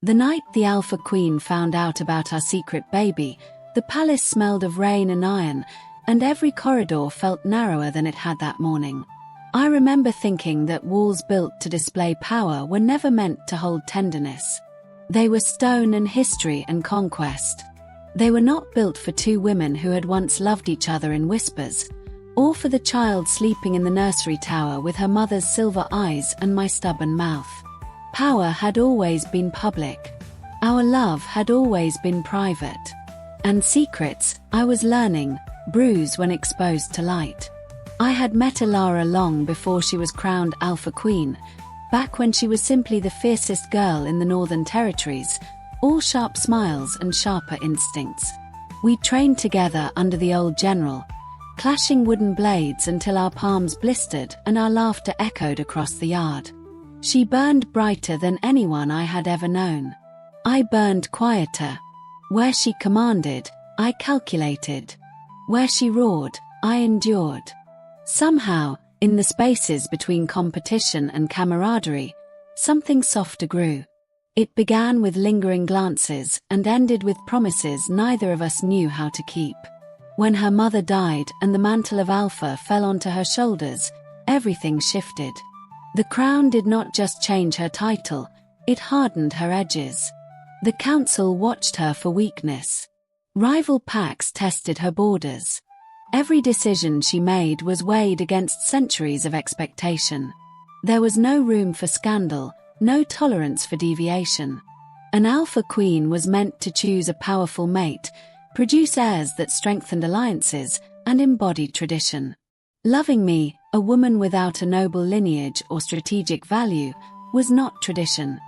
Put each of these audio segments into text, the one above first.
The night the Alpha Queen found out about our secret baby, the palace smelled of rain and iron, and every corridor felt narrower than it had that morning. I remember thinking that walls built to display power were never meant to hold tenderness. They were stone and history and conquest. They were not built for two women who had once loved each other in whispers, or for the child sleeping in the nursery tower with her mother's silver eyes and my stubborn mouth. Power had always been public. Our love had always been private. And secrets, I was learning, bruise when exposed to light. I had met Elara long before she was crowned Alpha Queen, back when she was simply the fiercest girl in the Northern Territories, all sharp smiles and sharper instincts. We trained together under the old general, clashing wooden blades until our palms blistered and our laughter echoed across the yard. She burned brighter than anyone I had ever known. I burned quieter. Where she commanded, I calculated. Where she roared, I endured. Somehow, in the spaces between competition and camaraderie, something softer grew. It began with lingering glances and ended with promises neither of us knew how to keep. When her mother died and the mantle of Alpha fell onto her shoulders, everything shifted. The crown did not just change her title, it hardened her edges. The council watched her for weakness. Rival pacts tested her borders. Every decision she made was weighed against centuries of expectation. There was no room for scandal, no tolerance for deviation. An Alpha Queen was meant to choose a powerful mate, produce heirs that strengthened alliances, and embodied tradition. Loving me, a woman without a noble lineage or strategic value, was not tradition.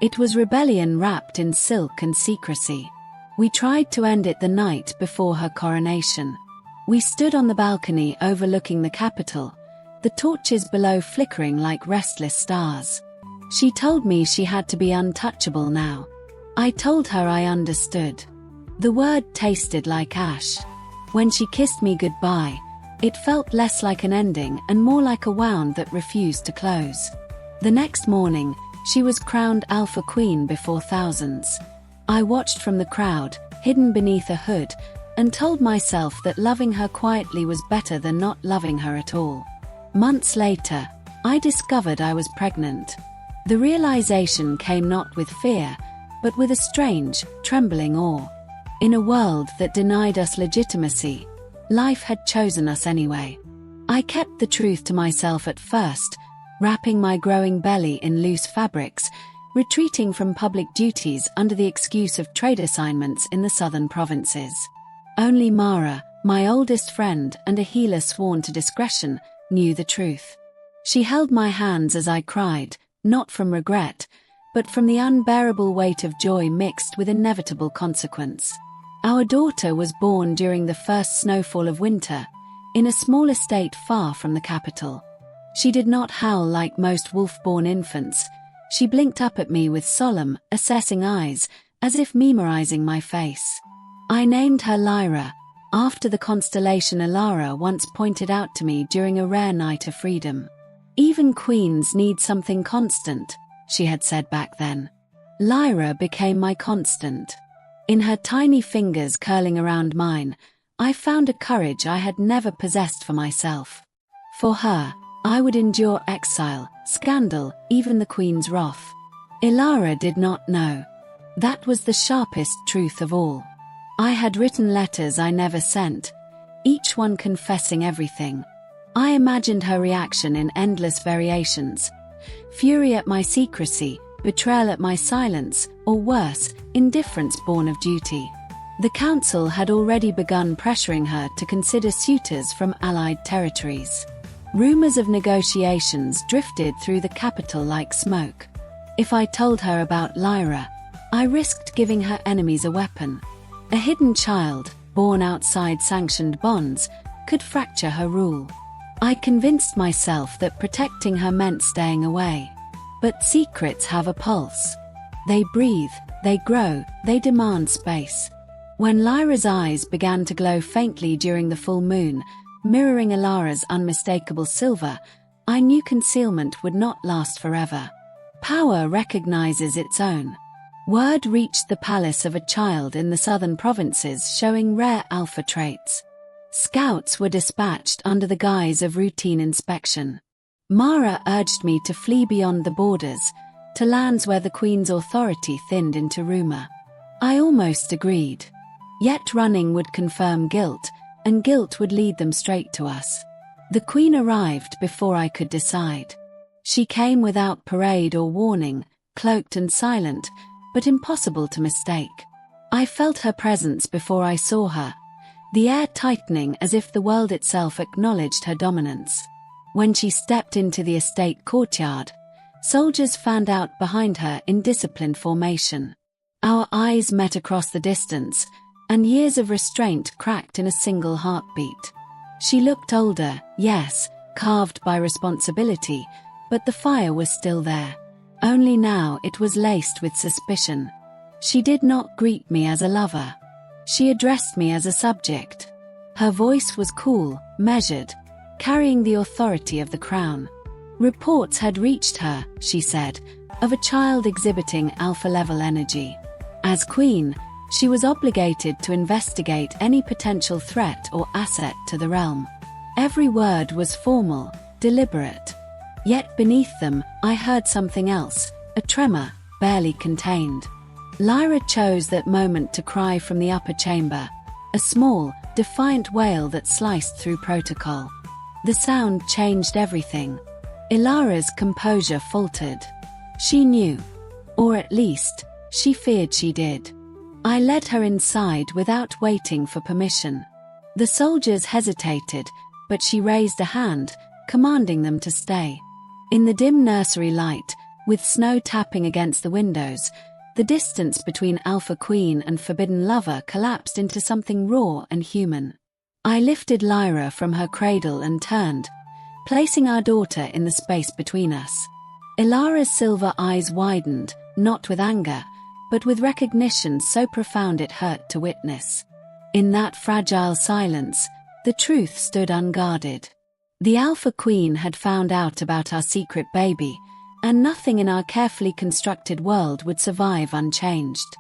It was rebellion wrapped in silk and secrecy. We tried to end it the night before her coronation. We stood on the balcony overlooking the capital, the torches below flickering like restless stars. She told me she had to be untouchable now. I told her I understood. The word tasted like ash. When she kissed me goodbye, it felt less like an ending and more like a wound that refused to close. The next morning, she was crowned Alpha Queen before thousands. I watched from the crowd, hidden beneath a hood, and told myself that loving her quietly was better than not loving her at all. Months later, I discovered I was pregnant. The realization came not with fear, but with a strange, trembling awe. In a world that denied us legitimacy, life had chosen us anyway. I kept the truth to myself at first, wrapping my growing belly in loose fabrics, retreating from public duties under the excuse of trade assignments in the southern provinces. Only Mara, my oldest friend and a healer sworn to discretion, knew the truth. She held my hands as I cried, not from regret, but from the unbearable weight of joy mixed with inevitable consequence. Our daughter was born during the first snowfall of winter, in a small estate far from the capital. She did not howl like most wolf-born infants. She blinked up at me with solemn, assessing eyes, as if memorizing my face. I named her Lyra, after the constellation Elara once pointed out to me during a rare night of freedom. Even queens need something constant, she had said back then. Lyra became my constant. In her tiny fingers curling around mine, I found a courage I had never possessed for myself. For her, I would endure exile, scandal, even the Queen's wrath. Elara did not know. That was the sharpest truth of all. I had written letters I never sent, each one confessing everything. I imagined her reaction in endless variations. Fury at my secrecy, betrayal at my silence, or worse, indifference born of duty. The council had already begun pressuring her to consider suitors from allied territories. Rumors of negotiations drifted through the capital like smoke. If I told her about Lyra, I risked giving her enemies a weapon. A hidden child, born outside sanctioned bonds, could fracture her rule. I convinced myself that protecting her meant staying away. But secrets have a pulse. They breathe, they grow, they demand space. When Lyra's eyes began to glow faintly during the full moon, mirroring Elara's unmistakable silver, I knew concealment would not last forever. Power recognizes its own. Word reached the palace of a child in the southern provinces showing rare alpha traits. Scouts were dispatched under the guise of routine inspection. Mara urged me to flee beyond the borders, to lands where the Queen's authority thinned into rumor. I almost agreed. Yet running would confirm guilt, and guilt would lead them straight to us. The Queen arrived before I could decide. She came without parade or warning, cloaked and silent, but impossible to mistake. I felt her presence before I saw her, the air tightening as if the world itself acknowledged her dominance. When she stepped into the estate courtyard, soldiers fanned out behind her in disciplined formation. Our eyes met across the distance, and years of restraint cracked in a single heartbeat. She looked older, yes, carved by responsibility, but the fire was still there. Only now it was laced with suspicion. She did not greet me as a lover. She addressed me as a subject. Her voice was cool, measured, carrying the authority of the crown. Reports had reached her, she said, of a child exhibiting alpha-level energy. As queen, she was obligated to investigate any potential threat or asset to the realm. Every word was formal, deliberate. Yet beneath them, I heard something else, a tremor, barely contained. Lyra chose that moment to cry from the upper chamber, a small, defiant wail that sliced through protocol. The sound changed everything. Ilara's composure faltered. She knew. Or at least, she feared she did. I led her inside without waiting for permission. The soldiers hesitated, but she raised a hand, commanding them to stay. In the dim nursery light, with snow tapping against the windows, the distance between Alpha Queen and Forbidden Lover collapsed into something raw and human. I lifted Lyra from her cradle and turned, placing our daughter in the space between us. Ilara's silver eyes widened, not with anger, but with recognition so profound it hurt to witness. In that fragile silence, the truth stood unguarded. The Alpha Queen had found out about our secret baby, and nothing in our carefully constructed world would survive unchanged.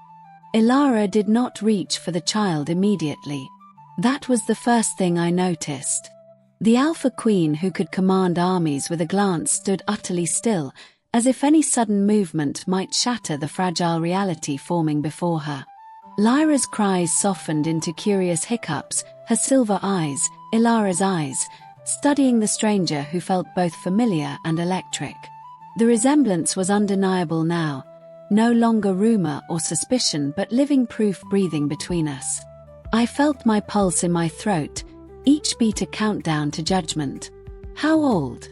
Ilara did not reach for the child immediately. That was the first thing I noticed. The Alpha Queen, who could command armies with a glance, stood utterly still, as if any sudden movement might shatter the fragile reality forming before her. Lyra's cries softened into curious hiccups, her silver eyes, Ilara's eyes, studying the stranger who felt both familiar and electric. The resemblance was undeniable now, no longer rumor or suspicion but living proof breathing between us. I felt my pulse in my throat, each beat a countdown to judgment. How old?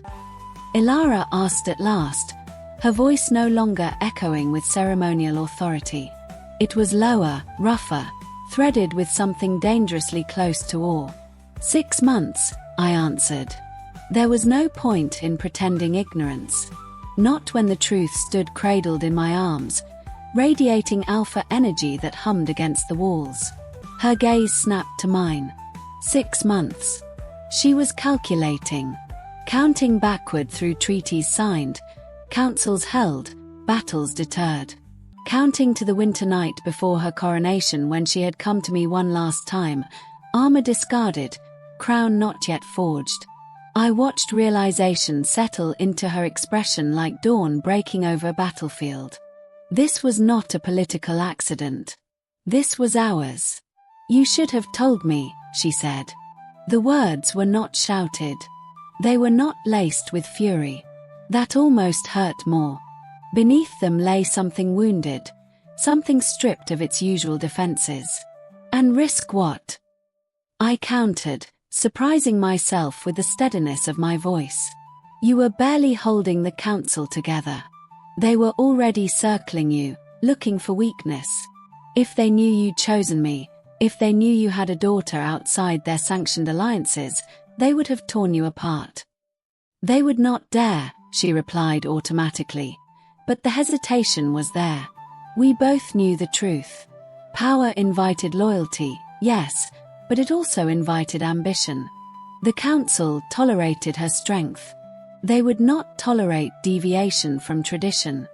Ilara asked at last, her voice no longer echoing with ceremonial authority. It was lower, rougher, threaded with something dangerously close to awe. 6 months, I answered. There was no point in pretending ignorance. Not when the truth stood cradled in my arms, radiating alpha energy that hummed against the walls. Her gaze snapped to mine. 6 months. She was calculating, counting backward through treaties signed, councils held, battles deterred. Counting to the winter night before her coronation when she had come to me one last time, armor discarded, crown not yet forged. I watched realization settle into her expression like dawn breaking over a battlefield. This was not a political accident. This was ours. You should have told me, she said. The words were not shouted. They were not laced with fury. That almost hurt more. Beneath them lay something wounded, something stripped of its usual defenses. And risk what? I countered, surprising myself with the steadiness of my voice. You were barely holding the council together. They were already circling you, looking for weakness. If they knew you'd chosen me, if they knew you had a daughter outside their sanctioned alliances, they would have torn you apart. They would not dare, she replied automatically. But the hesitation was there. We both knew the truth. Power invited loyalty, yes, but it also invited ambition. The council tolerated her strength. They would not tolerate deviation from tradition.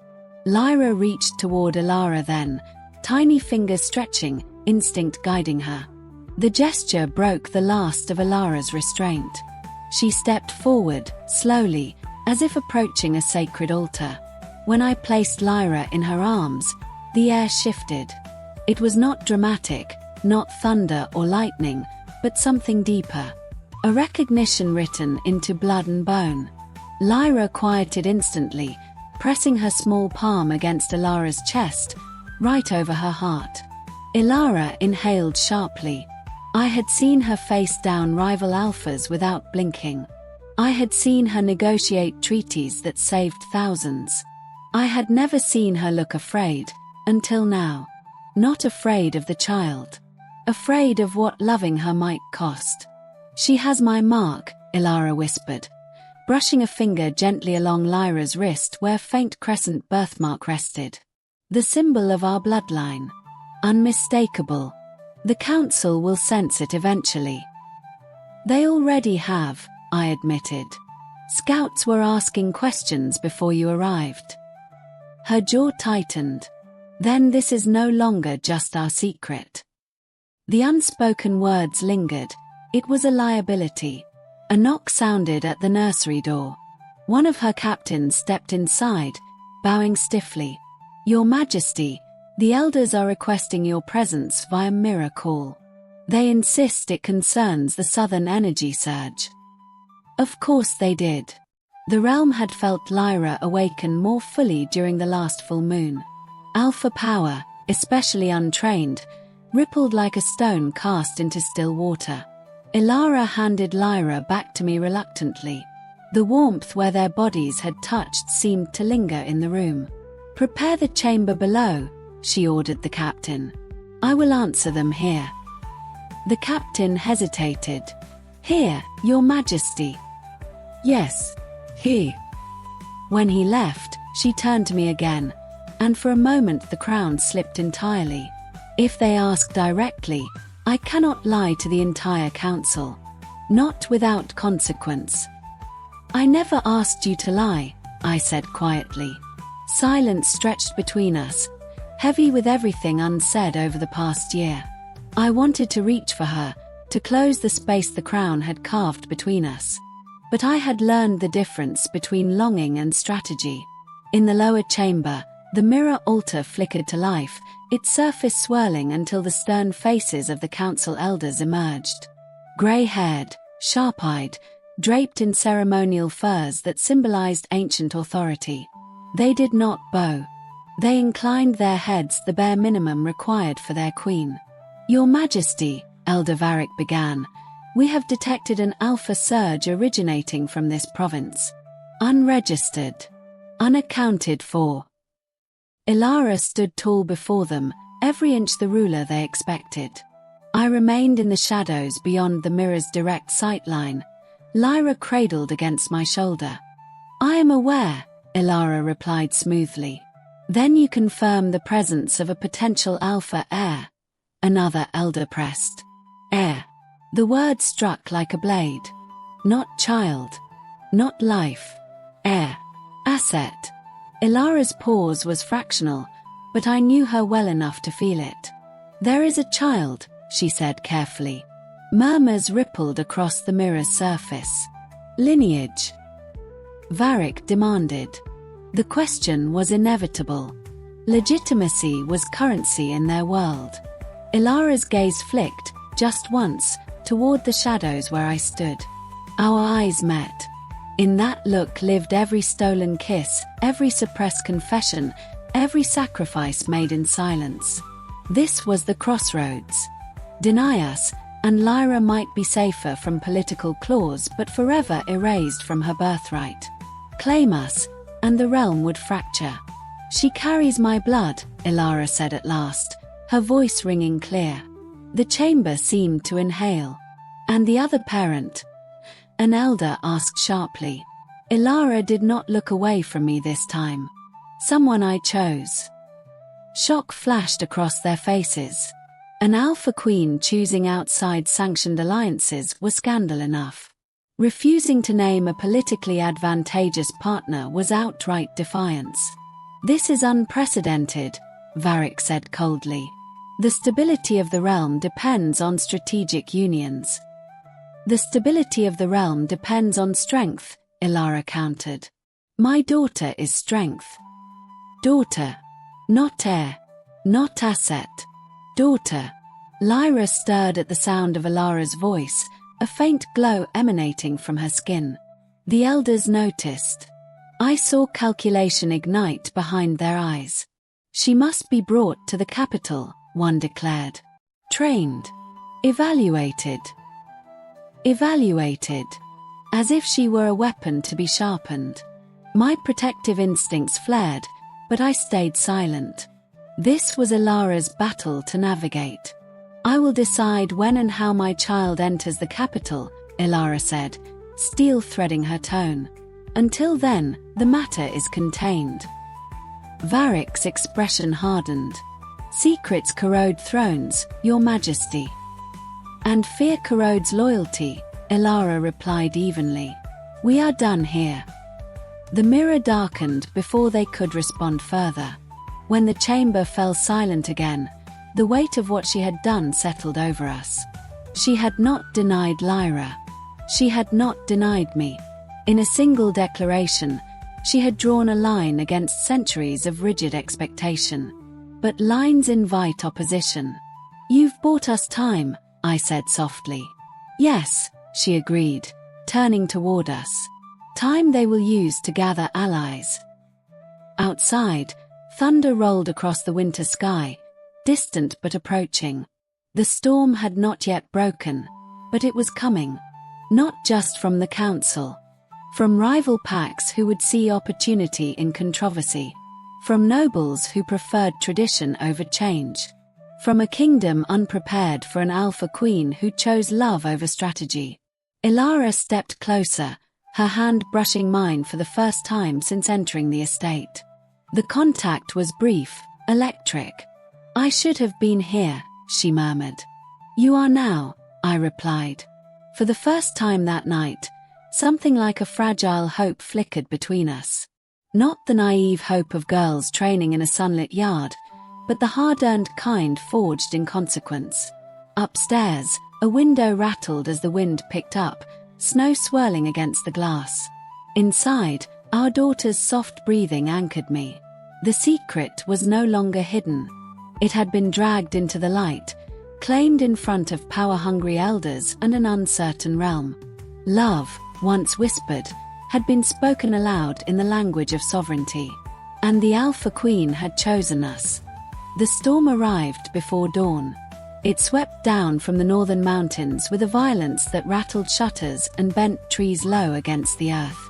Lyra reached toward Elara then, tiny fingers stretching, instinct guiding her. The gesture broke the last of Elara's restraint. She stepped forward, slowly, as if approaching a sacred altar. When I placed Lyra in her arms, the air shifted. It was not dramatic, not thunder or lightning, but something deeper. A recognition written into blood and bone. Lyra quieted instantly, pressing her small palm against Elara's chest, right over her heart. Elara inhaled sharply. I had seen her face down rival alphas without blinking. I had seen her negotiate treaties that saved thousands. I had never seen her look afraid, until now. Not afraid of the child. Afraid of what loving her might cost. She has my mark, Elara whispered, brushing a finger gently along Lyra's wrist where faint crescent birthmark rested. The symbol of our bloodline. Unmistakable. The council will sense it eventually. They already have, I admitted. Scouts were asking questions before you arrived. Her jaw tightened. Then this is no longer just our secret. The unspoken words lingered. It was a liability. A knock sounded at the nursery door. One of her captains stepped inside, bowing stiffly. Your Majesty, the elders are requesting your presence via mirror call. They insist it concerns the southern energy surge. Of course they did. The realm had felt Lyra awaken more fully during the last full moon. Alpha power, especially untrained, rippled like a stone cast into still water. Elara handed Lyra back to me reluctantly. The warmth where their bodies had touched seemed to linger in the room. Prepare the chamber below, she ordered the captain. I will answer them here. The captain hesitated. Here, Your Majesty. Yes, here. When he left, she turned to me again, and for a moment the crown slipped entirely. If they ask directly, I cannot lie to the entire council. Not without consequence. I never asked you to lie, I said quietly. Silence stretched between us, heavy with everything unsaid over the past year. I wanted to reach for her, to close the space the crown had carved between us. But I had learned the difference between longing and strategy. In the lower chamber, the mirror altar flickered to life, its surface swirling until the stern faces of the council elders emerged. Grey-haired, sharp-eyed, draped in ceremonial furs that symbolized ancient authority. They did not bow. They inclined their heads, the bare minimum required for their queen. Your Majesty, Elder Varric began, we have detected an alpha surge originating from this province. Unregistered. Unaccounted for. Elara stood tall before them, every inch the ruler they expected. I remained in the shadows beyond the mirror's direct sightline, Lyra cradled against my shoulder. I am aware, Elara replied smoothly. Then you confirm the presence of a potential alpha heir. Another elder pressed. Heir. The word struck like a blade. Not child. Not life. Heir. Asset. Elara's pause was fractional, but I knew her well enough to feel it. There is a child, she said carefully. Murmurs rippled across the mirror's surface. Lineage. Varric demanded. The question was inevitable. Legitimacy was currency in their world. Elara's gaze flicked, just once, toward the shadows where I stood. Our eyes met. In that look lived every stolen kiss, every suppressed confession, every sacrifice made in silence. This was the crossroads. Deny us, and Lyra might be safer from political claws but forever erased from her birthright. Claim us, and the realm would fracture. She carries my blood, Elara said at last, her voice ringing clear. The chamber seemed to inhale. And the other parent? An elder asked sharply. Elara did not look away from me this time. Someone I chose. Shock flashed across their faces. An alpha queen choosing outside sanctioned alliances was scandal enough. Refusing to name a politically advantageous partner was outright defiance. This is unprecedented, Varric said coldly. The stability of the realm depends on strategic unions. The stability of the realm depends on strength, Ilara countered. My daughter is strength. Daughter. Not heir. Not asset. Daughter. Lyra stirred at the sound of Ilara's voice, a faint glow emanating from her skin. The elders noticed. I saw calculation ignite behind their eyes. She must be brought to the capital, one declared. Trained. Evaluated. Evaluated. As if she were a weapon to be sharpened. My protective instincts flared, but I stayed silent. This was Ilara's battle to navigate. I will decide when and how my child enters the capital, Ilara said, steel threading her tone. Until then, the matter is contained. Varric's expression hardened. Secrets corrode thrones, Your Majesty. And fear corrodes loyalty, Ilara replied evenly. We are done here. The mirror darkened before they could respond further. When the chamber fell silent again, the weight of what she had done settled over us. She had not denied Lyra. She had not denied me. In a single declaration, she had drawn a line against centuries of rigid expectation. But lines invite opposition. You've bought us time, I said softly. Yes, she agreed, turning toward us. Time they will use to gather allies. Outside, thunder rolled across the winter sky, distant but approaching. The storm had not yet broken, but it was coming. Not just from the council. From rival packs who would see opportunity in controversy. From nobles who preferred tradition over change. From a kingdom unprepared for an alpha queen who chose love over strategy. Ilara stepped closer, her hand brushing mine for the first time since entering the estate. The contact was brief, electric. I should have been here, she murmured. You are now, I replied. For the first time that night, something like a fragile hope flickered between us. Not the naive hope of girls training in a sunlit yard, but the hard-earned kind forged in consequence. Upstairs, a window rattled as the wind picked up, snow swirling against the glass. Inside, our daughter's soft breathing anchored me. The secret was no longer hidden. It had been dragged into the light, claimed in front of power-hungry elders and an uncertain realm. Love, once whispered, had been spoken aloud in the language of sovereignty. And the Alpha Queen had chosen us. The storm arrived before dawn. It swept down from the northern mountains with a violence that rattled shutters and bent trees low against the earth.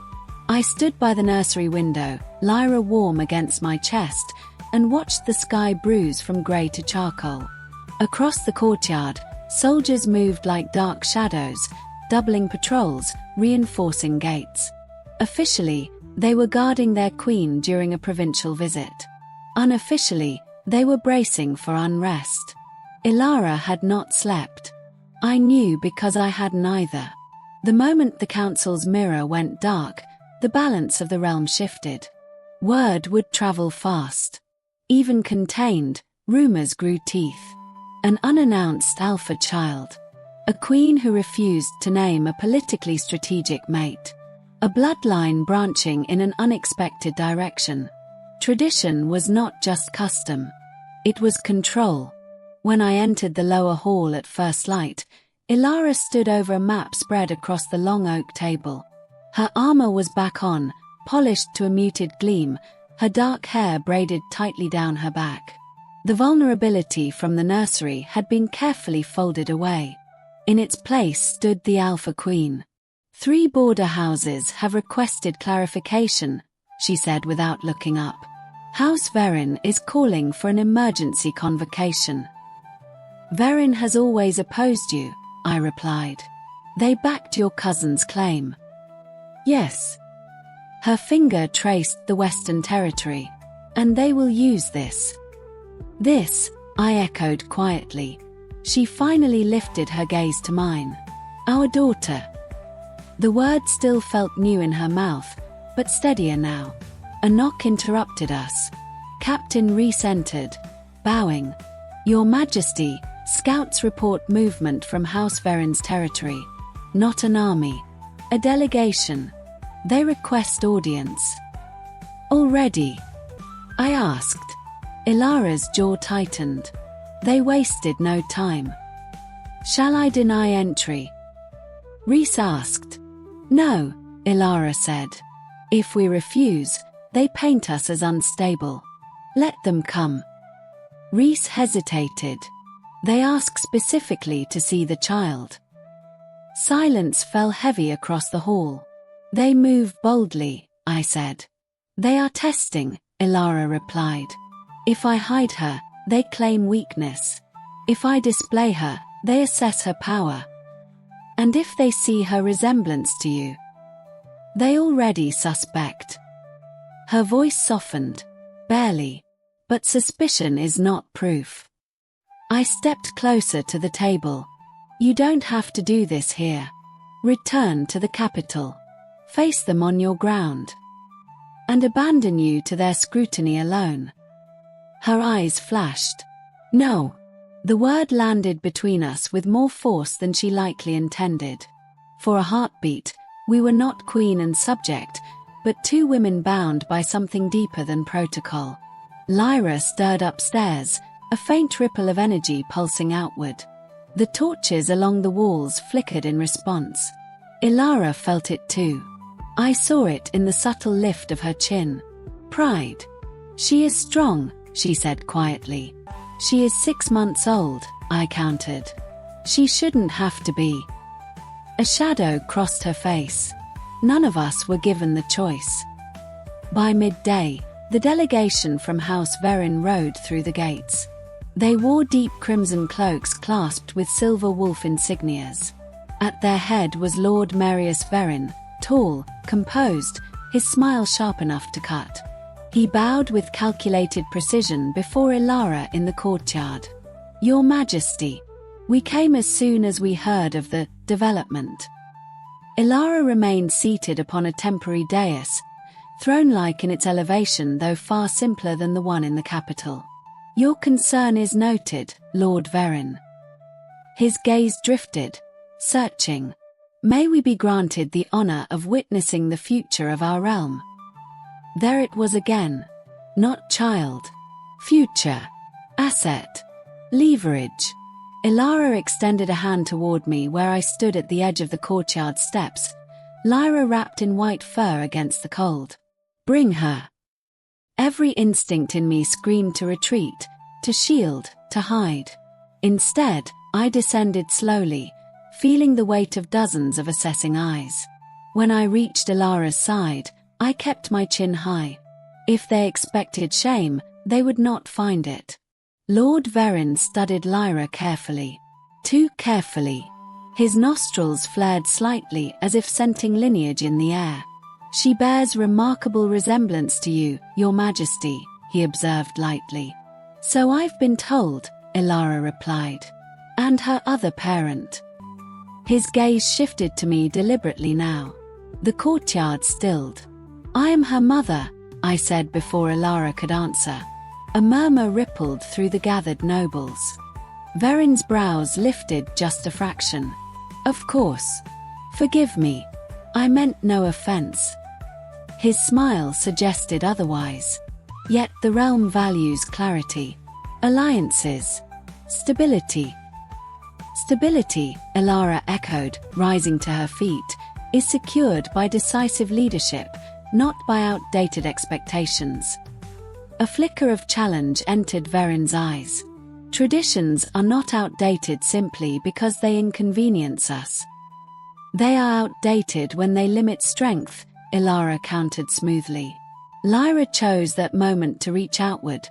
I stood by the nursery window, Lyra warm against my chest, and watched the sky bruise from grey to charcoal. Across the courtyard, soldiers moved like dark shadows, doubling patrols, reinforcing gates. Officially, they were guarding their queen during a provincial visit. Unofficially, they were bracing for unrest. Ilara had not slept. I knew because I had neither. The moment the council's mirror went dark, the balance of the realm shifted. Word would travel fast. Even contained, rumors grew teeth. An unannounced alpha child. A queen who refused to name a politically strategic mate. A bloodline branching in an unexpected direction. Tradition was not just custom. It was control. When I entered the lower hall at first light, Ilara stood over a map spread across the long oak table. Her armor was back on, polished to a muted gleam, her dark hair braided tightly down her back. The vulnerability from the nursery had been carefully folded away. In its place stood the Alpha Queen. 3 border houses have requested clarification, she said without looking up. House Verin is calling for an emergency convocation. Verin has always opposed you, I replied. They backed your cousin's claim. Yes. Her finger traced the Western Territory. And they will use this. This, I echoed quietly. She finally lifted her gaze to mine. Our daughter. The word still felt new in her mouth, but steadier now. A knock interrupted us. Captain Reese entered, bowing. Your Majesty, scouts report movement from House Veren's territory. Not an army. A delegation. They request audience. Already? I asked. Ilara's jaw tightened. They wasted no time. Shall I deny entry? Reese asked. No, Ilara said. If we refuse, they paint us as unstable. Let them come. Reese hesitated. They ask specifically to see the child. Silence fell heavy across the hall. They move boldly, I said. They are testing, Ilara replied. If I hide her, they claim weakness. If I display her, they assess her power. And if they see her resemblance to you, they already suspect. Her voice softened, barely, but suspicion is not proof. I stepped closer to the table. You don't have to do this here. Return to the capital. Face them on your ground. And abandon you to their scrutiny alone. Her eyes flashed. No. The word landed between us with more force than she likely intended. For a heartbeat, we were not queen and subject, but two women bound by something deeper than protocol. Lyra stirred upstairs, a faint ripple of energy pulsing outward. The torches along the walls flickered in response. Ilara felt it too. I saw it in the subtle lift of her chin. Pride. She is strong, she said quietly. She is 6 months old, I countered. She shouldn't have to be. A shadow crossed her face. None of us were given the choice. By midday, the delegation from House Veren rode through the gates. They wore deep crimson cloaks clasped with silver wolf insignias. At their head was Lord Marius Veren, tall, composed, his smile sharp enough to cut. He bowed with calculated precision before Ilara in the courtyard. Your Majesty, we came as soon as we heard of the development. Ilara remained seated upon a temporary dais, throne-like in its elevation though far simpler than the one in the capital. Your concern is noted, Lord Veren. His gaze drifted, searching. May we be granted the honor of witnessing the future of our realm. There it was again. Not child. Future. Asset. Leverage. Ilara extended a hand toward me where I stood at the edge of the courtyard steps, Lyra wrapped in white fur against the cold. Bring her. Every instinct in me screamed to retreat, to shield, to hide. Instead, I descended slowly, feeling the weight of dozens of assessing eyes. When I reached Ilara's side, I kept my chin high. If they expected shame, they would not find it. Lord Veren studied Lyra carefully. Too carefully. His nostrils flared slightly as if scenting lineage in the air. She bears remarkable resemblance to you, Your Majesty, he observed lightly. So I've been told, Ilara replied. And her other parent. His gaze shifted to me deliberately now. The courtyard stilled. I am her mother, I said before Ilara could answer. A murmur rippled through the gathered nobles. Veren's brows lifted just a fraction. Of course. Forgive me. I meant no offense. His smile suggested otherwise. Yet the realm values clarity. Alliances. Stability. Stability, Ilara echoed, rising to her feet, is secured by decisive leadership, not by outdated expectations. A flicker of challenge entered Veren's eyes. Traditions are not outdated simply because they inconvenience us. They are outdated when they limit strength, Ilara countered smoothly. Lyra chose that moment to reach outward,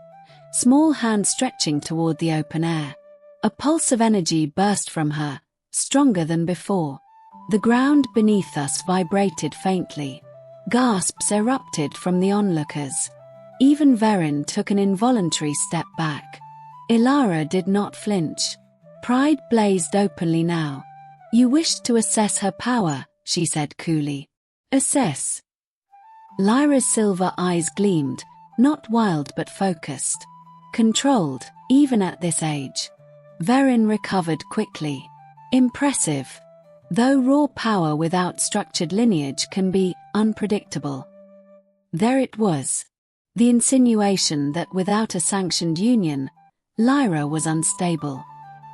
small hand stretching toward the open air. A pulse of energy burst from her, stronger than before. The ground beneath us vibrated faintly. Gasps erupted from the onlookers. Even Veren took an involuntary step back. Ilara did not flinch. Pride blazed openly now. You wished to assess her power, she said coolly. Assess. Lyra's silver eyes gleamed, Not wild but focused. Controlled, even at this age. Verin recovered quickly. Impressive. Though raw power without structured lineage can be unpredictable. There it was. The insinuation that without a sanctioned union, Lyra was unstable.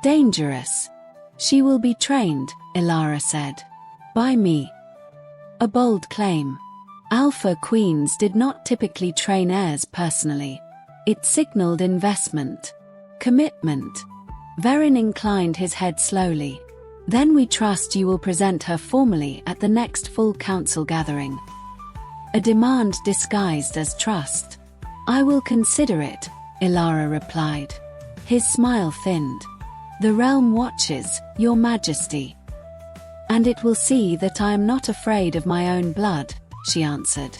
Dangerous. She will be trained, Elara said. By me. A bold claim. Alpha queens did not typically train heirs personally. It signaled investment. Commitment. Verin inclined his head slowly. Then we trust you will present her formally at the next full council gathering. A demand disguised as trust. I will consider it, Elara replied. His smile thinned. The realm watches, Your Majesty. And it will see that I am not afraid of my own blood, she answered.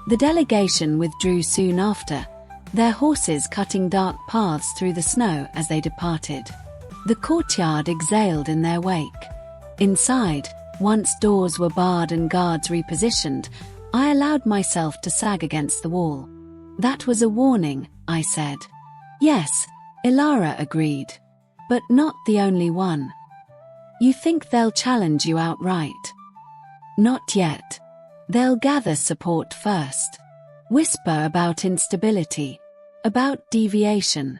The delegation withdrew soon after, their horses cutting dark paths through the snow as they departed. The courtyard exhaled in their wake. Inside, once doors were barred and guards repositioned, I allowed myself to sag against the wall. That was a warning, I said. Yes, Elara agreed. But not the only one. You think they'll challenge you outright? Not yet. They'll gather support first. Whisper about instability. About deviation.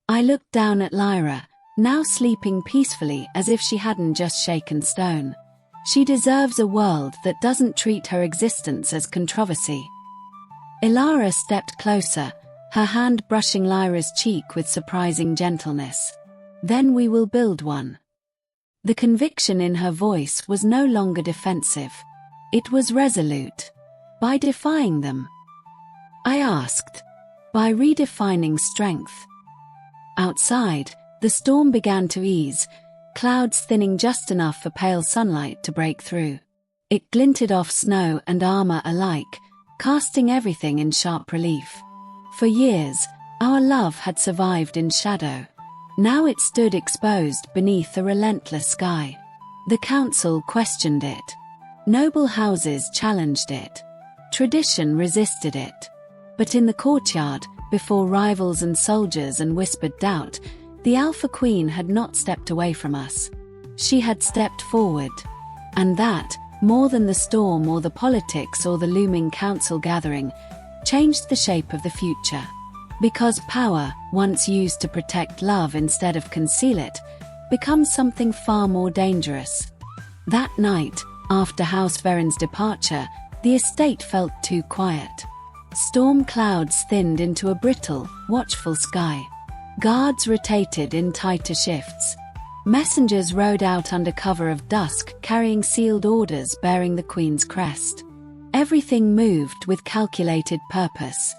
I looked down at Lyra, now sleeping peacefully as if she hadn't just shaken stone. She deserves a world that doesn't treat her existence as controversy. Elara stepped closer, her hand brushing Lyra's cheek with surprising gentleness. Then we will build one. The conviction in her voice was no longer defensive. It was resolute. By defying them? I asked. By redefining strength. Outside, the storm began to ease, clouds thinning just enough for pale sunlight to break through. It glinted off snow and armor alike, casting everything in sharp relief. For years, our love had survived in shadow. Now it stood exposed beneath a relentless sky. The council questioned it. Noble houses challenged it. Tradition resisted it. But in the courtyard, before rivals and soldiers and whispered doubt, the Alpha Queen had not stepped away from us. She had stepped forward. And that, more than the storm or the politics or the looming council gathering, changed the shape of the future. Because power, once used to protect love instead of conceal it, becomes something far more dangerous. That night, after House Verin's departure, the estate felt too quiet. Storm clouds thinned into a brittle, watchful sky. Guards rotated in tighter shifts. Messengers rode out under cover of dusk, carrying sealed orders bearing the Queen's crest. Everything moved with calculated purpose.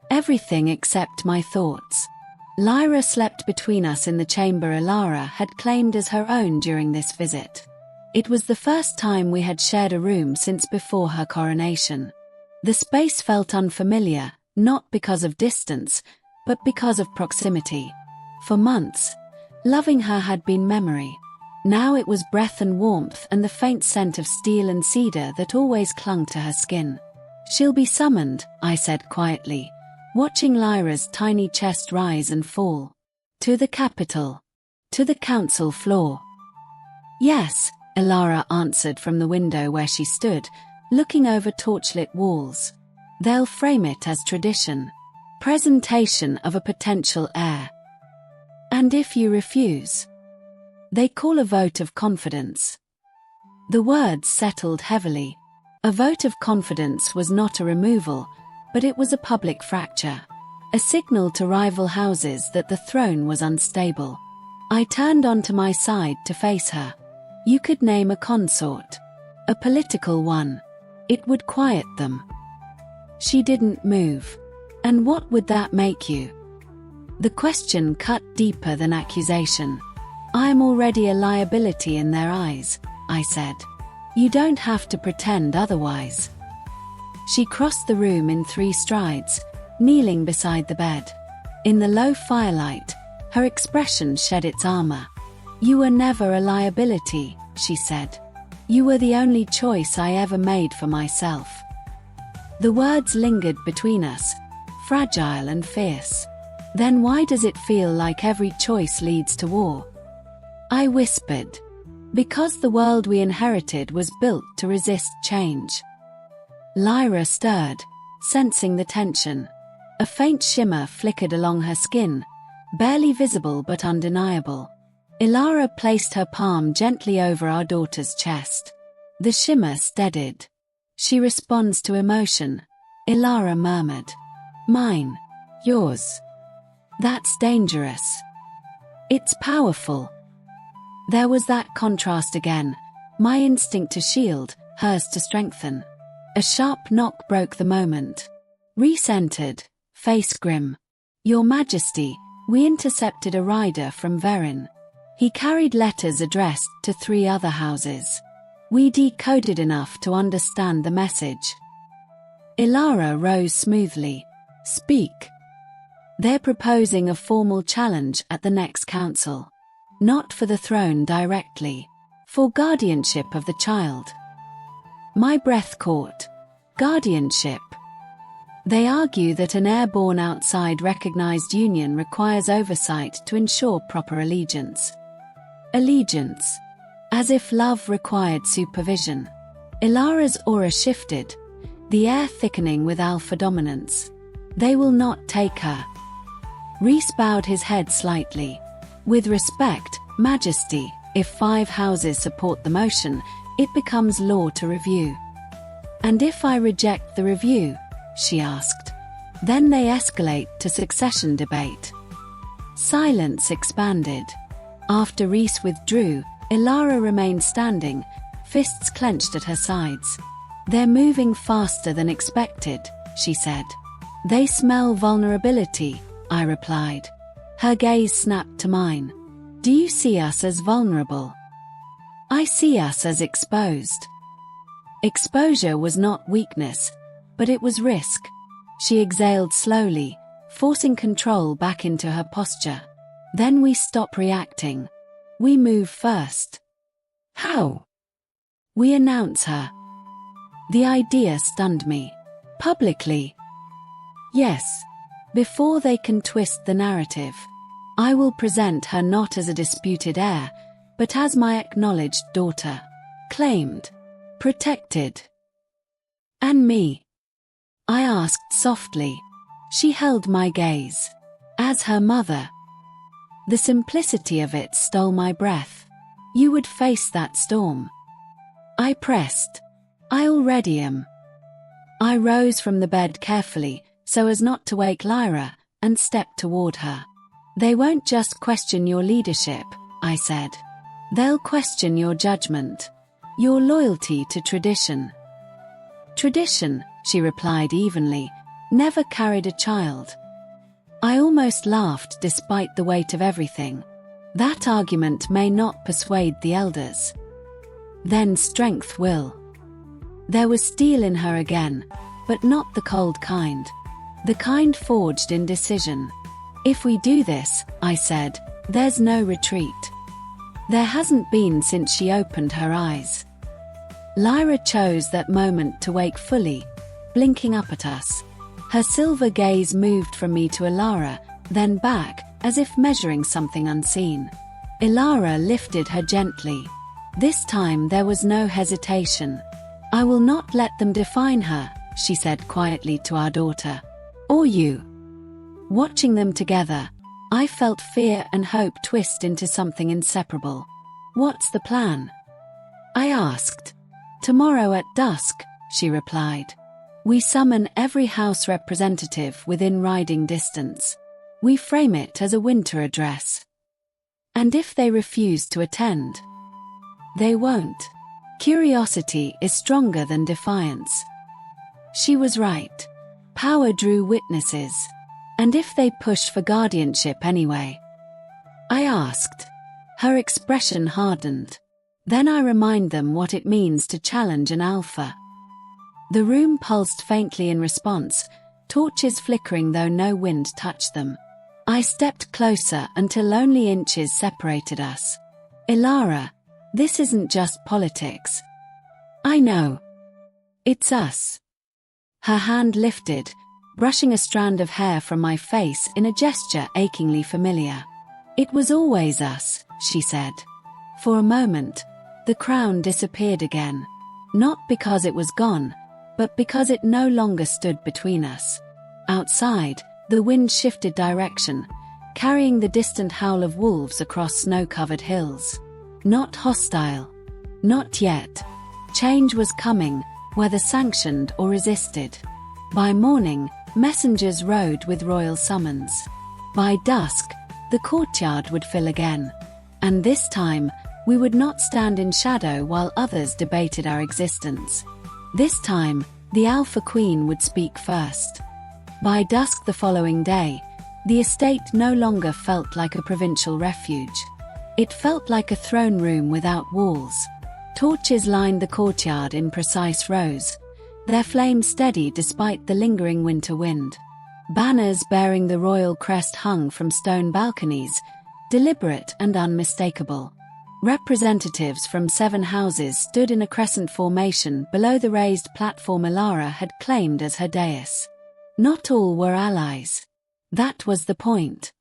Everything except my thoughts. Lyra slept between us in the chamber Elara had claimed as her own during this visit. It was the first time we had shared a room since before her coronation. The space felt unfamiliar, not because of distance, but because of proximity. For months, loving her had been memory. Now it was breath and warmth and the faint scent of steel and cedar that always clung to her skin. She'll be summoned, I said quietly, watching Lyra's tiny chest rise and fall. To the capital. To the council floor. Yes, Elara answered from the window where she stood, looking over torchlit walls. They'll frame it as tradition. Presentation of a potential heir. And if you refuse? They call a vote of confidence. The words settled heavily. A vote of confidence was not a removal, but it was a public fracture. A signal to rival houses that the throne was unstable. I turned onto my side to face her. You could name a consort. A political one. It would quiet them. She didn't move. And what would that make you? The question cut deeper than accusation. I am already a liability in their eyes, I said. You don't have to pretend otherwise. She crossed the room in 3 strides, kneeling beside the bed. In the low firelight, her expression shed its armor. You were never a liability, she said. You were the only choice I ever made for myself. The words lingered between us, fragile and fierce. Then why does it feel like every choice leads to war? I whispered. Because the world we inherited was built to resist change. Lyra stirred, sensing the tension. A faint shimmer flickered along her skin, barely visible but undeniable. Ilara placed her palm gently over our daughter's chest. The shimmer steadied. She responds to emotion, Ilara murmured. Mine. Yours. That's dangerous. It's powerful. There was that contrast again, my instinct to shield, hers to strengthen. A sharp knock broke the moment. Rhys entered, face grim. Your Majesty, we intercepted a rider from Verin. He carried letters addressed to 3 other houses. We decoded enough to understand the message. Ilara rose smoothly. Speak. They're proposing a formal challenge at the next council. Not for the throne directly. For guardianship of the child. My breath caught. Guardianship. They argue that an heir born outside recognized union requires oversight to ensure proper allegiance. Allegiance. As if love required supervision. Ilara's aura shifted, the air thickening with alpha dominance. They will not take her. Rhys bowed his head slightly. With respect, Majesty, if 5 houses support the motion, it becomes law to review. And if I reject the review? She asked. Then they escalate to succession debate. Silence expanded. After Rhys withdrew, Ilara remained standing, fists clenched at her sides. They're moving faster than expected, she said. They smell vulnerability, I replied. Her gaze snapped to mine. Do you see us as vulnerable? I see us as exposed. Exposure was not weakness, but it was risk. She exhaled slowly, forcing control back into her posture. Then we stop reacting. We move first. How? We announce her. The idea stunned me. Publicly. Yes. Before they can twist the narrative. I will present her not as a disputed heir, but as my acknowledged daughter. Claimed. Protected. And me? I asked softly. She held my gaze. As her mother. The simplicity of it stole my breath. You would face that storm. I pressed. I already am. I rose from the bed carefully, so as not to wake Lyra, and stepped toward her. They won't just question your leadership, I said. They'll question your judgment. Your loyalty to tradition. Tradition, she replied evenly, never carried a child. I almost laughed despite the weight of everything. That argument may not persuade the elders. Then strength will. There was steel in her again, but not the cold kind. The kind forged in decision. If we do this, I said, there's no retreat. There hasn't been since she opened her eyes. Lyra chose that moment to wake fully, blinking up at us. Her silver gaze moved from me to Ilara, then back, as if measuring something unseen. Ilara lifted her gently. This time there was no hesitation. I will not let them define her, she said quietly to our daughter. Or you. Watching them together, I felt fear and hope twist into something inseparable. What's the plan? I asked. Tomorrow at dusk, she replied. We summon every house representative within riding distance. We frame it as a winter address. And if they refuse to attend? They won't. Curiosity is stronger than defiance. She was right. Power drew witnesses. And if they push for guardianship anyway? I asked. Her expression hardened. Then I remind them what it means to challenge an alpha. The room pulsed faintly in response, torches flickering though no wind touched them. I stepped closer until only inches separated us. Ilara, this isn't just politics. I know. It's us. Her hand lifted, brushing a strand of hair from my face in a gesture achingly familiar. "It was always us," she said. For a moment, the crown disappeared again. Not because it was gone, but because it no longer stood between us. Outside, the wind shifted direction, carrying the distant howl of wolves across snow-covered hills. Not hostile. Not yet. Change was coming, whether sanctioned or resisted. By morning, messengers rode with royal summons. By dusk, the courtyard would fill again. And this time, we would not stand in shadow while others debated our existence. This time, the Alpha Queen would speak first. By dusk the following day, the estate no longer felt like a provincial refuge. It felt like a throne room without walls. Torches lined the courtyard in precise rows, their flames steady despite the lingering winter wind. Banners bearing the royal crest hung from stone balconies, deliberate and unmistakable. Representatives from 7 houses stood in a crescent formation below the raised platform Elara had claimed as her dais. Not all were allies. That was the point.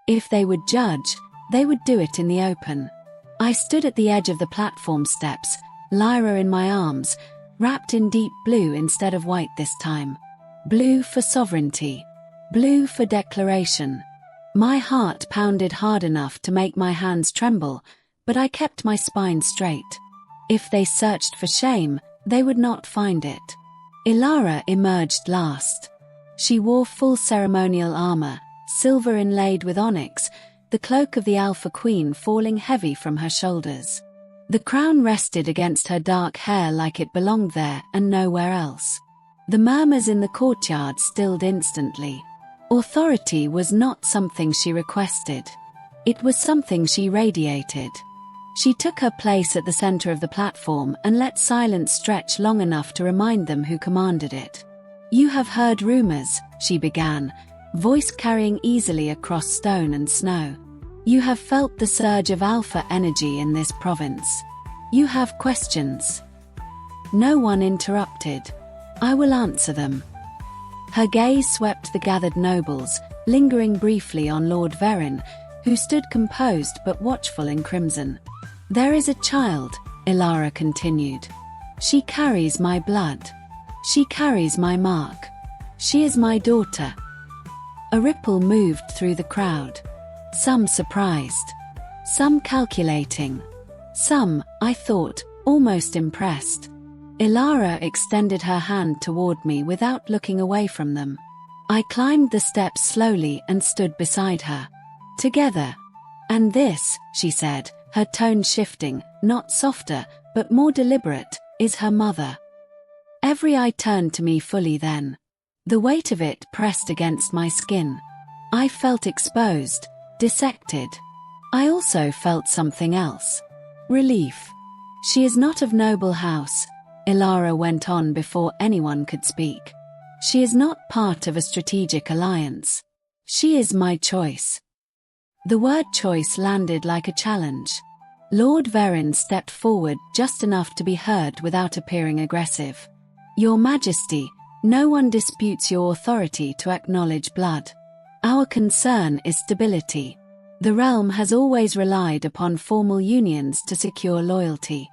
If they would judge, they would do it in the open. I stood at the edge of the platform steps, Lyra in my arms, wrapped in deep blue instead of white this time. Blue for sovereignty. Blue for declaration. My heart pounded hard enough to make my hands tremble, but I kept my spine straight. If they searched for shame, they would not find it. Elara emerged last. She wore full ceremonial armor, silver inlaid with onyx, the cloak of the Alpha Queen falling heavy from her shoulders. The crown rested against her dark hair like it belonged there and nowhere else. The murmurs in the courtyard stilled instantly. Authority was not something she requested. It was something she radiated. She took her place at the center of the platform and let silence stretch long enough to remind them who commanded it. "You have heard rumors," she began, voice carrying easily across stone and snow. "You have felt the surge of alpha energy in this province. You have questions." No one interrupted. "I will answer them." Her gaze swept the gathered nobles, lingering briefly on Lord Verin, who stood composed but watchful in crimson. "There is a child," Elara continued. "She carries my blood. She carries my mark. She is my daughter." A ripple moved through the crowd. Some surprised. Some calculating. Some, I thought, almost impressed. Elara extended her hand toward me without looking away from them. I climbed the steps slowly and stood beside her. "Together. And this," she said, her tone shifting, not softer, but more deliberate, "is her mother." Every eye turned to me fully then. The weight of it pressed against my skin. I felt exposed, dissected. I also felt something else. Relief. "She is not of noble house," Elara went on before anyone could speak. "She is not part of a strategic alliance. She is my choice." The word choice landed like a challenge. Lord Verin stepped forward just enough to be heard without appearing aggressive. "Your Majesty, no one disputes your authority to acknowledge blood. Our concern is stability. The realm has always relied upon formal unions to secure loyalty."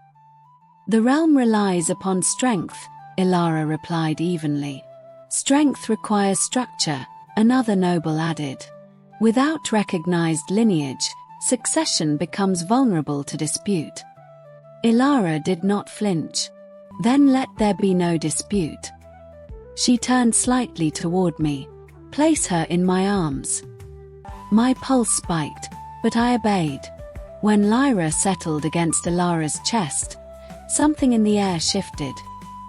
"The realm relies upon strength," Elara replied evenly. "Strength requires structure," another noble added. "Without recognized lineage, succession becomes vulnerable to dispute." Elara did not flinch. "Then let there be no dispute." She turned slightly toward me. "Place her in my arms." My pulse spiked, but I obeyed. When Lyra settled against Elara's chest, something in the air shifted.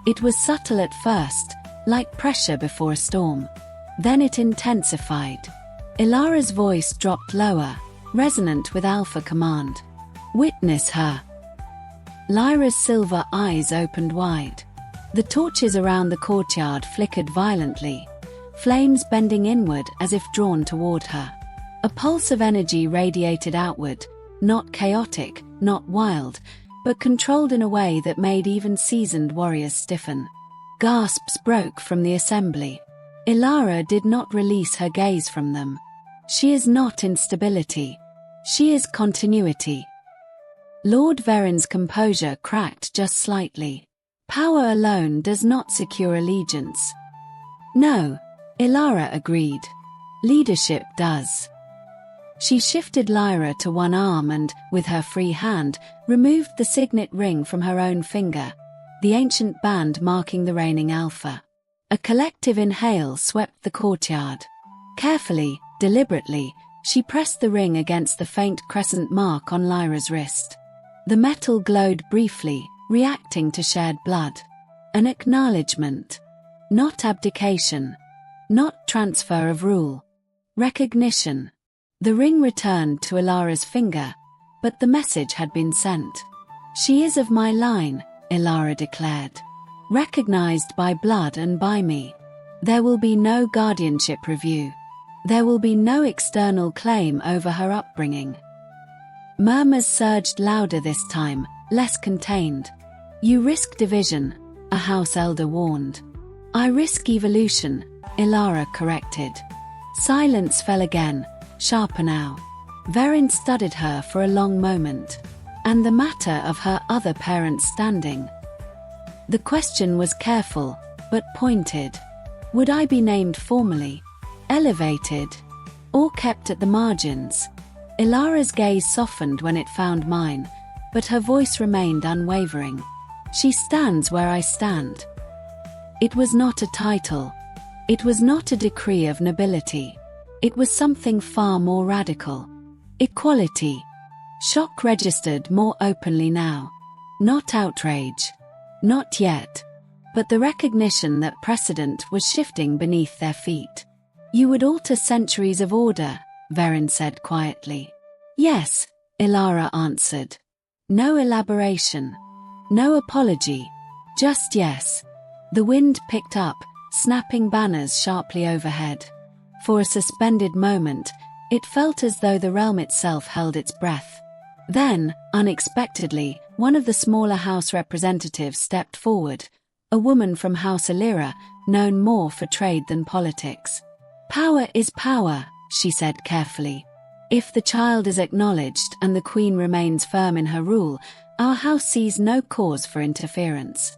It was subtle at first, like pressure before a storm. Then it intensified. Elara's voice dropped lower, resonant with alpha command. "Witness her." Lyra's silver eyes opened wide. The torches around the courtyard flickered violently, flames bending inward as if drawn toward her. A pulse of energy radiated outward, not chaotic, not wild, but controlled in a way that made even seasoned warriors stiffen. Gasps broke from the assembly. Ilara did not release her gaze from them. She is not instability. She is continuity. Lord Veren's composure cracked just slightly. Power alone does not secure allegiance. No, Ilara agreed. Leadership does. She shifted Lyra to one arm and, with her free hand, removed the signet ring from her own finger, the ancient band marking the reigning alpha. A collective inhale swept the courtyard. Carefully, deliberately, she pressed the ring against the faint crescent mark on Lyra's wrist. The metal glowed briefly, reacting to shared blood. An acknowledgement. Not abdication. Not transfer of rule. Recognition. The ring returned to Ilara's finger, but the message had been sent. She is of my line, Ilara declared. Recognized by blood and by me. There will be no guardianship review. There will be no external claim over her upbringing. Murmurs surged louder this time, less contained. You risk division, a house elder warned. I risk evolution, Ilara corrected. Silence fell again, sharper now. Veren studied her for a long moment. And the matter of her other parent's standing. The question was careful, but pointed. Would I be named formally, elevated, or kept at the margins? Ilara's gaze softened when it found mine, but her voice remained unwavering. She stands where I stand. It was not a title. It was not a decree of nobility. It was something far more radical. Equality. Shock registered more openly now. Not outrage. Not yet. But the recognition that precedent was shifting beneath their feet. You would alter centuries of order, Veren said quietly. Yes, Ilara answered. No elaboration. No apology. Just yes. The wind picked up, snapping banners sharply overhead. For a suspended moment, it felt as though the realm itself held its breath. Then, unexpectedly, one of the smaller house representatives stepped forward, a woman from House Illyra, known more for trade than politics. Power is power, she said carefully. If the child is acknowledged and the queen remains firm in her rule, our house sees no cause for interference.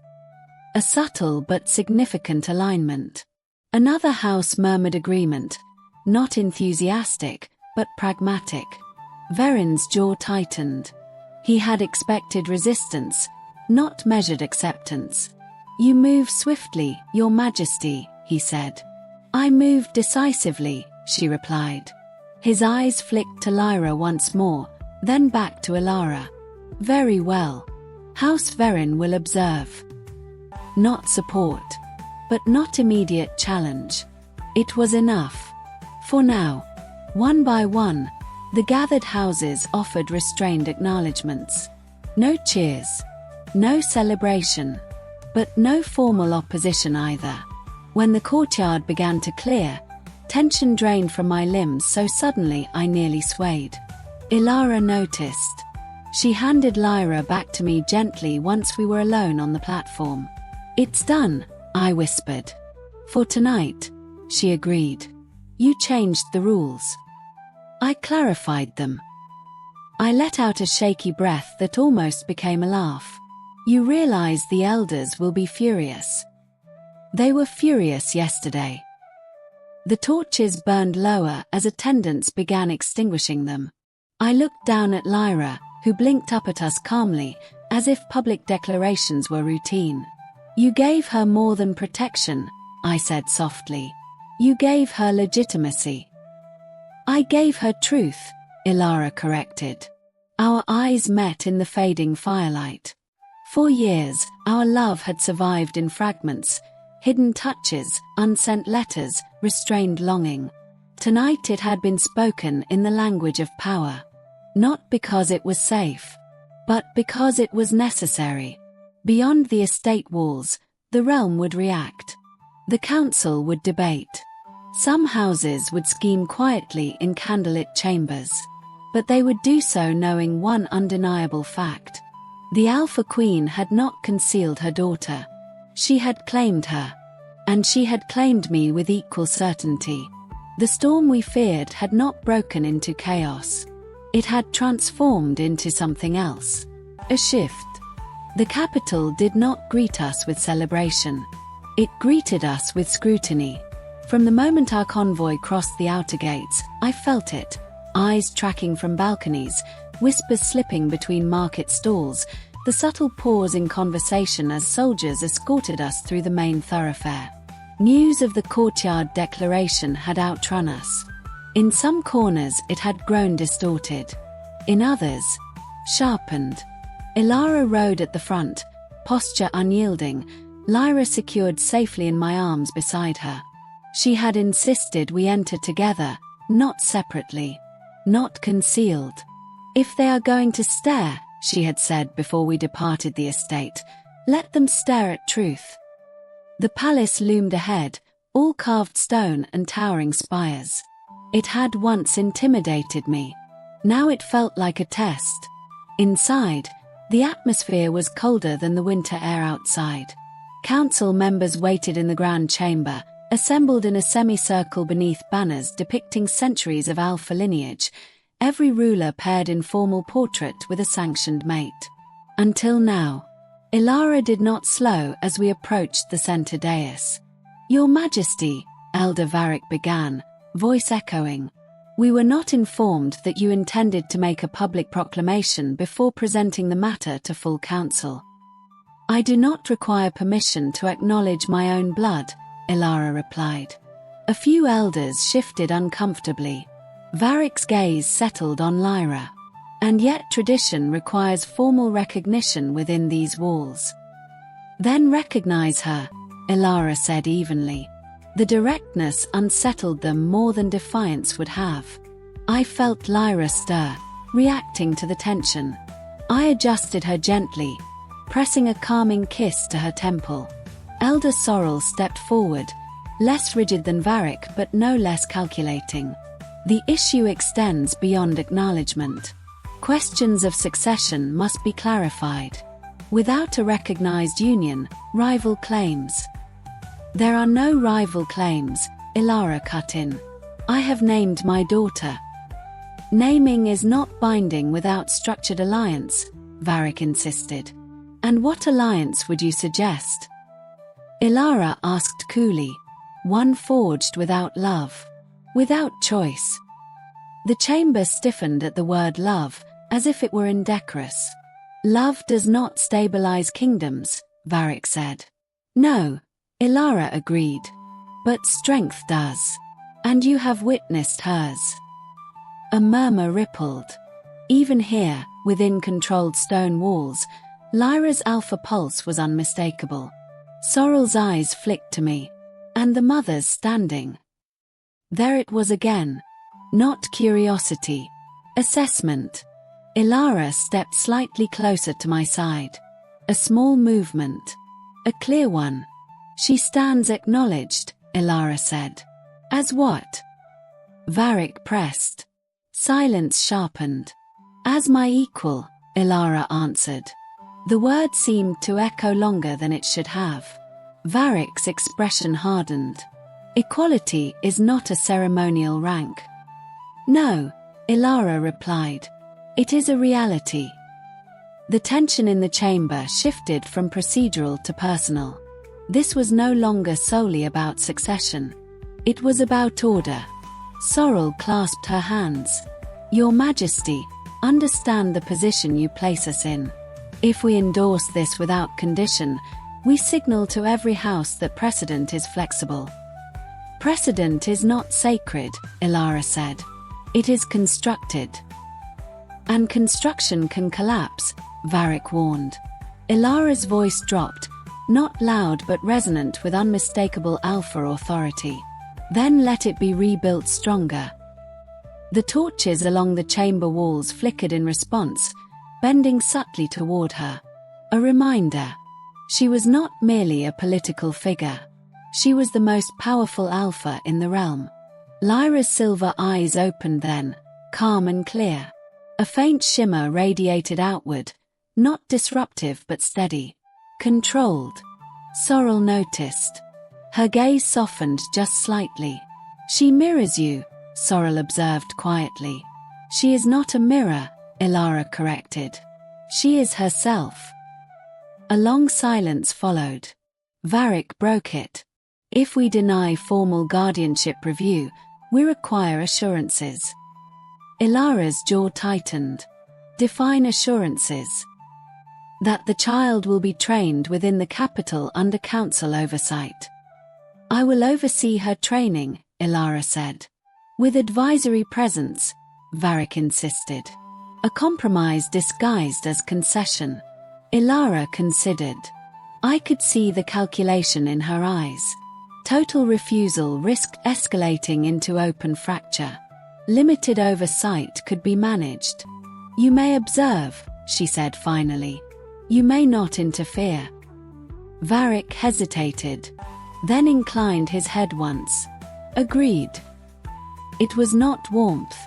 A subtle but significant alignment. Another house murmured agreement, not enthusiastic, but pragmatic. Veren's jaw tightened. He had expected resistance, not measured acceptance. You move swiftly, Your Majesty, he said. I move decisively, she replied. His eyes flicked to Lyra once more, then back to Ilara. Very well. House Veren will observe. Not support. But not immediate challenge. It was enough. For now. One by one, the gathered houses offered restrained acknowledgements. No cheers. No celebration. But no formal opposition either. When the courtyard began to clear, tension drained from my limbs so suddenly I nearly swayed. Ilara noticed. She handed Lyra back to me gently once we were alone on the platform. It's done, I whispered. For tonight, she agreed. You changed the rules. I clarified them. I let out a shaky breath that almost became a laugh. You realize the elders will be furious. They were furious yesterday. The torches burned lower as attendants began extinguishing them. I looked down at Lyra, who blinked up at us calmly, as if public declarations were routine. You gave her more than protection, I said softly. You gave her legitimacy. I gave her truth, Ilara corrected. Our eyes met in the fading firelight. For years, our love had survived in fragments, hidden touches, unsent letters, restrained longing. Tonight it had been spoken in the language of power. Not because it was safe, but because it was necessary. Beyond the estate walls, the realm would react. The council would debate. Some houses would scheme quietly in candlelit chambers. But they would do so knowing one undeniable fact. The Alpha Queen had not concealed her daughter. She had claimed her. and she had claimed me with equal certainty. The storm we feared had not broken into chaos. It had transformed into something else. A shift. The capital did not greet us with celebration. It greeted us with scrutiny. From the moment our convoy crossed the outer gates, I felt it. Eyes tracking from balconies, whispers slipping between market stalls, the subtle pause in conversation as soldiers escorted us through the main thoroughfare. News of the courtyard declaration had outrun us. In some corners it had grown distorted. In others, sharpened. Ilara rode at the front, posture unyielding, Lyra secured safely in my arms beside her. She had insisted we enter together, not separately, not concealed. If they are going to stare, she had said before we departed the estate, let them stare at truth. The palace loomed ahead, all carved stone and towering spires. It had once intimidated me. Now it felt like a test. Inside, the atmosphere was colder than the winter air outside. Council members waited in the grand chamber, assembled in a semicircle beneath banners depicting centuries of Alpha lineage, every ruler paired in formal portrait with a sanctioned mate. Until now, Ilara did not slow as we approached the center dais. Your Majesty, Elder Varric began, voice echoing. We were not informed that you intended to make a public proclamation before presenting the matter to full council. I do not require permission to acknowledge my own blood, Ilara replied. A few elders shifted uncomfortably. Varric's gaze settled on Lyra. And yet tradition requires formal recognition within these walls. Then recognize her, Ilara said evenly. The directness unsettled them more than defiance would have. I felt Lyra stir, reacting to the tension. I adjusted her gently, pressing a calming kiss to her temple. Elder Sorrel stepped forward, less rigid than Varric but no less calculating. The issue extends beyond acknowledgement. Questions of succession must be clarified. Without a recognized union, rival claims. There are no rival claims, Ilara cut in. I have named my daughter. Naming is not binding without structured alliance, Varric insisted. And what alliance would you suggest? Ilara asked coolly. One forged without love. Without choice. The chamber stiffened at the word love, as if it were indecorous. Love does not stabilize kingdoms, Varric said. No, Ilara agreed. But strength does. And you have witnessed hers. A murmur rippled. Even here, within controlled stone walls, Lyra's alpha pulse was unmistakable. Sorrel's eyes flicked to me. And the mother's standing. There it was again. Not curiosity. Assessment. Ilara stepped slightly closer to my side. A small movement. A clear one. She stands acknowledged, Ilara said. As what? Varric pressed. Silence sharpened. As my equal, Ilara answered. The word seemed to echo longer than it should have. Varric's expression hardened. Equality is not a ceremonial rank. No, Ilara replied. It is a reality. The tension in the chamber shifted from procedural to personal. This was no longer solely about succession. It was about order. Sorrel clasped her hands. Your Majesty, understand the position you place us in. If we endorse this without condition, we signal to every house that precedent is flexible. Precedent is not sacred, Ilara said. It is constructed. And construction can collapse, Varric warned. Ilara's voice dropped, not loud but resonant with unmistakable alpha authority. Then let it be rebuilt stronger. The torches along the chamber walls flickered in response, bending subtly toward her. A reminder. She was not merely a political figure. She was the most powerful alpha in the realm. Lyra's silver eyes opened then, calm and clear. A faint shimmer radiated outward, not disruptive but steady. Controlled. Sorrel noticed. Her gaze softened just slightly. She mirrors you, Sorrel observed quietly. She is not a mirror, Ilara corrected. She is herself. A long silence followed. Varric broke it. If we deny formal guardianship review, we require assurances. Ilara's jaw tightened. Define assurances. That the child will be trained within the capital under council oversight. I will oversee her training, Ilara said. With advisory presence, Varric insisted. A compromise disguised as concession. Ilara considered. I could see the calculation in her eyes. Total refusal risked escalating into open fracture. Limited oversight could be managed. You may observe, she said finally. You may not interfere. Varric hesitated, then inclined his head once. Agreed. It was not warmth.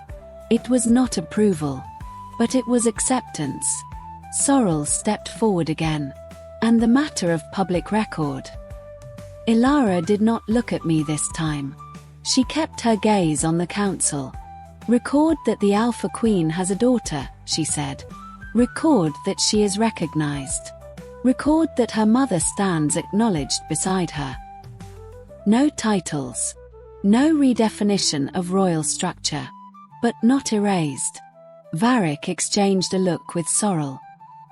It was not approval. But it was acceptance. Sorrel stepped forward again. And the matter of public record. Ilara did not look at me this time. She kept her gaze on the council. Record that the Alpha Queen has a daughter, she said. Record that she is recognized. Record that her mother stands acknowledged beside her. No titles. No redefinition of royal structure. But not erased. Varric exchanged a look with Sorrel.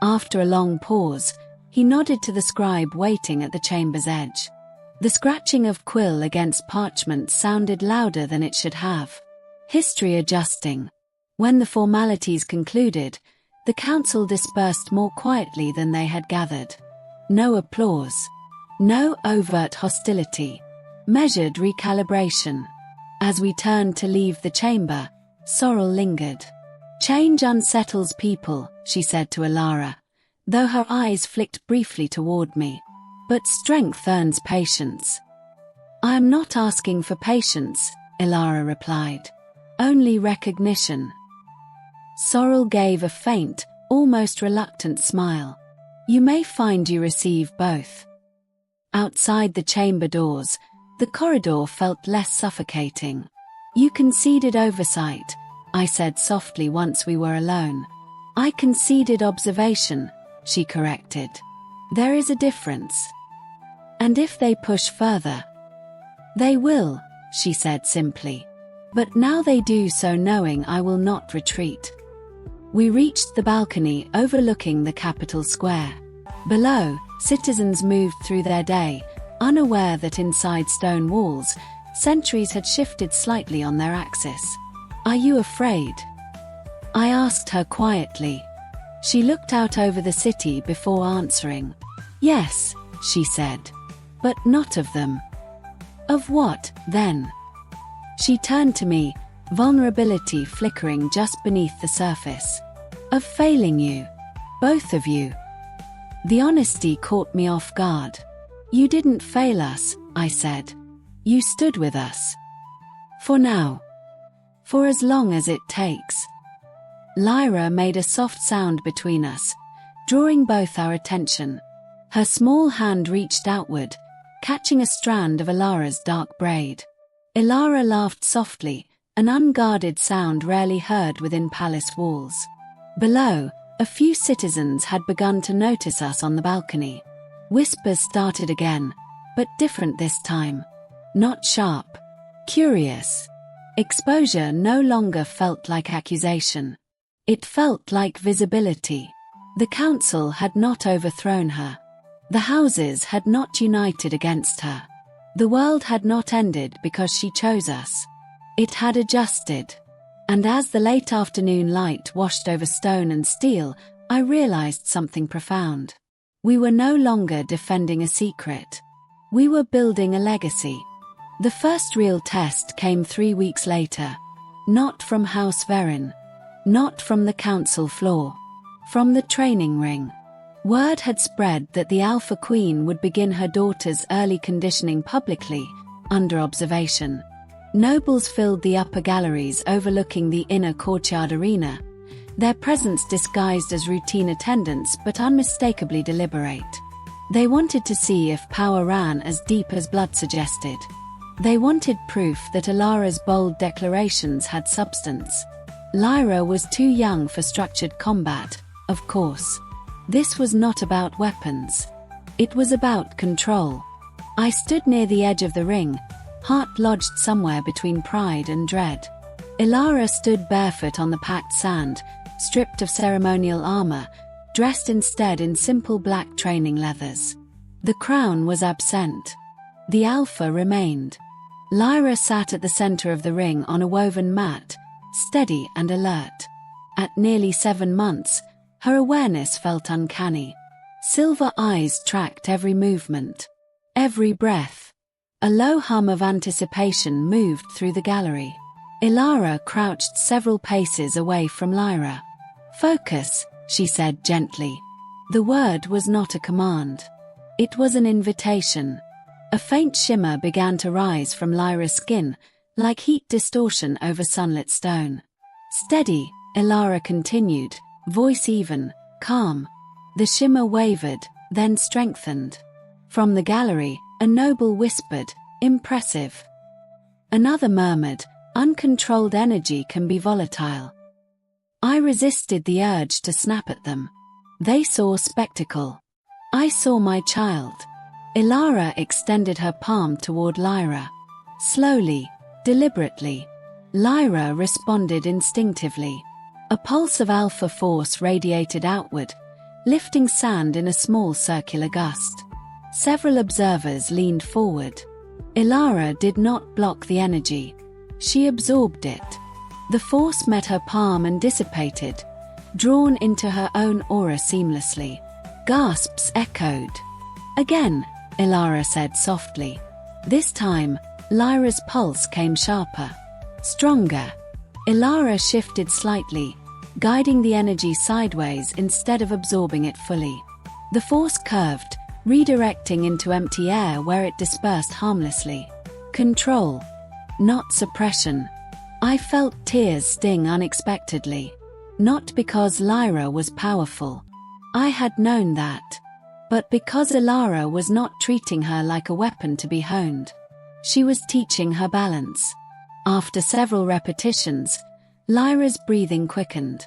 After a long pause, he nodded to the scribe waiting at the chamber's edge. The scratching of quill against parchment sounded louder than it should have. History adjusting. When the formalities concluded, the council dispersed more quietly than they had gathered. No applause. No overt hostility. Measured recalibration. As we turned to leave the chamber, Sorrel lingered. Change unsettles people, she said to Ilara, though her eyes flicked briefly toward me. But strength earns patience. I am not asking for patience, Ilara replied. Only recognition. Sorrel gave a faint, almost reluctant smile. You may find you receive both. Outside the chamber doors, the corridor felt less suffocating. You conceded oversight, I said softly once we were alone. I conceded observation, she corrected. There is a difference. And if they push further? They will, she said simply. But now they do so knowing I will not retreat. We reached the balcony overlooking the capital square. Below, citizens moved through their day, unaware that inside stone walls, centuries had shifted slightly on their axis. Are you afraid? I asked her quietly. She looked out over the city before answering. Yes, she said. But not of them. Of what, then? She turned to me, vulnerability flickering just beneath the surface. Of failing you. Both of you. The honesty caught me off guard. You didn't fail us, I said. You stood with us. For now. For as long as it takes. Lyra made a soft sound between us, drawing both our attention. Her small hand reached outward, catching a strand of Ilara's dark braid. Ilara laughed softly, an unguarded sound rarely heard within palace walls. Below, a few citizens had begun to notice us on the balcony. Whispers started again, but different this time. Not sharp. Curious. Exposure no longer felt like accusation. It felt like visibility. The council had not overthrown her. The houses had not united against her. The world had not ended because she chose us. It had adjusted. And as the late afternoon light washed over stone and steel, I realized something profound. We were no longer defending a secret. We were building a legacy. The first real test came 3 weeks later. Not from House Verin. Not from the council floor. From the training ring. Word had spread that the Alpha Queen would begin her daughter's early conditioning publicly, under observation. Nobles filled the upper galleries overlooking the inner courtyard arena, their presence disguised as routine attendance but unmistakably deliberate. They wanted to see if power ran as deep as blood suggested. They wanted proof that Ilara's bold declarations had substance. Lyra was too young for structured combat, of course. This was not about weapons. It was about control. I stood near the edge of the ring, heart lodged somewhere between pride and dread. Ilara stood barefoot on the packed sand, stripped of ceremonial armor, dressed instead in simple black training leathers. The crown was absent. The alpha remained. Lyra sat at the center of the ring on a woven mat, steady and alert. At nearly 7 months, her awareness felt uncanny. Silver eyes tracked every movement, every breath. A low hum of anticipation moved through the gallery. Ilara crouched several paces away from Lyra. "Focus," she said gently. The word was not a command. It was an invitation. A faint shimmer began to rise from Lyra's skin, like heat distortion over sunlit stone. "Steady," Ilara continued, voice even, calm. The shimmer wavered, then strengthened. From the gallery, a noble whispered, "Impressive." Another murmured, "Uncontrolled energy can be volatile." I resisted the urge to snap at them. They saw spectacle. I saw my child. Ilara extended her palm toward Lyra. Slowly, deliberately. Lyra responded instinctively. A pulse of alpha force radiated outward, lifting sand in a small circular gust. Several observers leaned forward. Ilara did not block the energy. She absorbed it. The force met her palm and dissipated, drawn into her own aura seamlessly. Gasps echoed. "Again," Ilara said softly. This time, Lyra's pulse came sharper, stronger. Ilara shifted slightly, guiding the energy sideways instead of absorbing it fully. The force curved, redirecting into empty air where it dispersed harmlessly. Control, not suppression. I felt tears sting unexpectedly. Not because Lyra was powerful. I had known that. But because Ilara was not treating her like a weapon to be honed. She was teaching her balance. After several repetitions, Lyra's breathing quickened.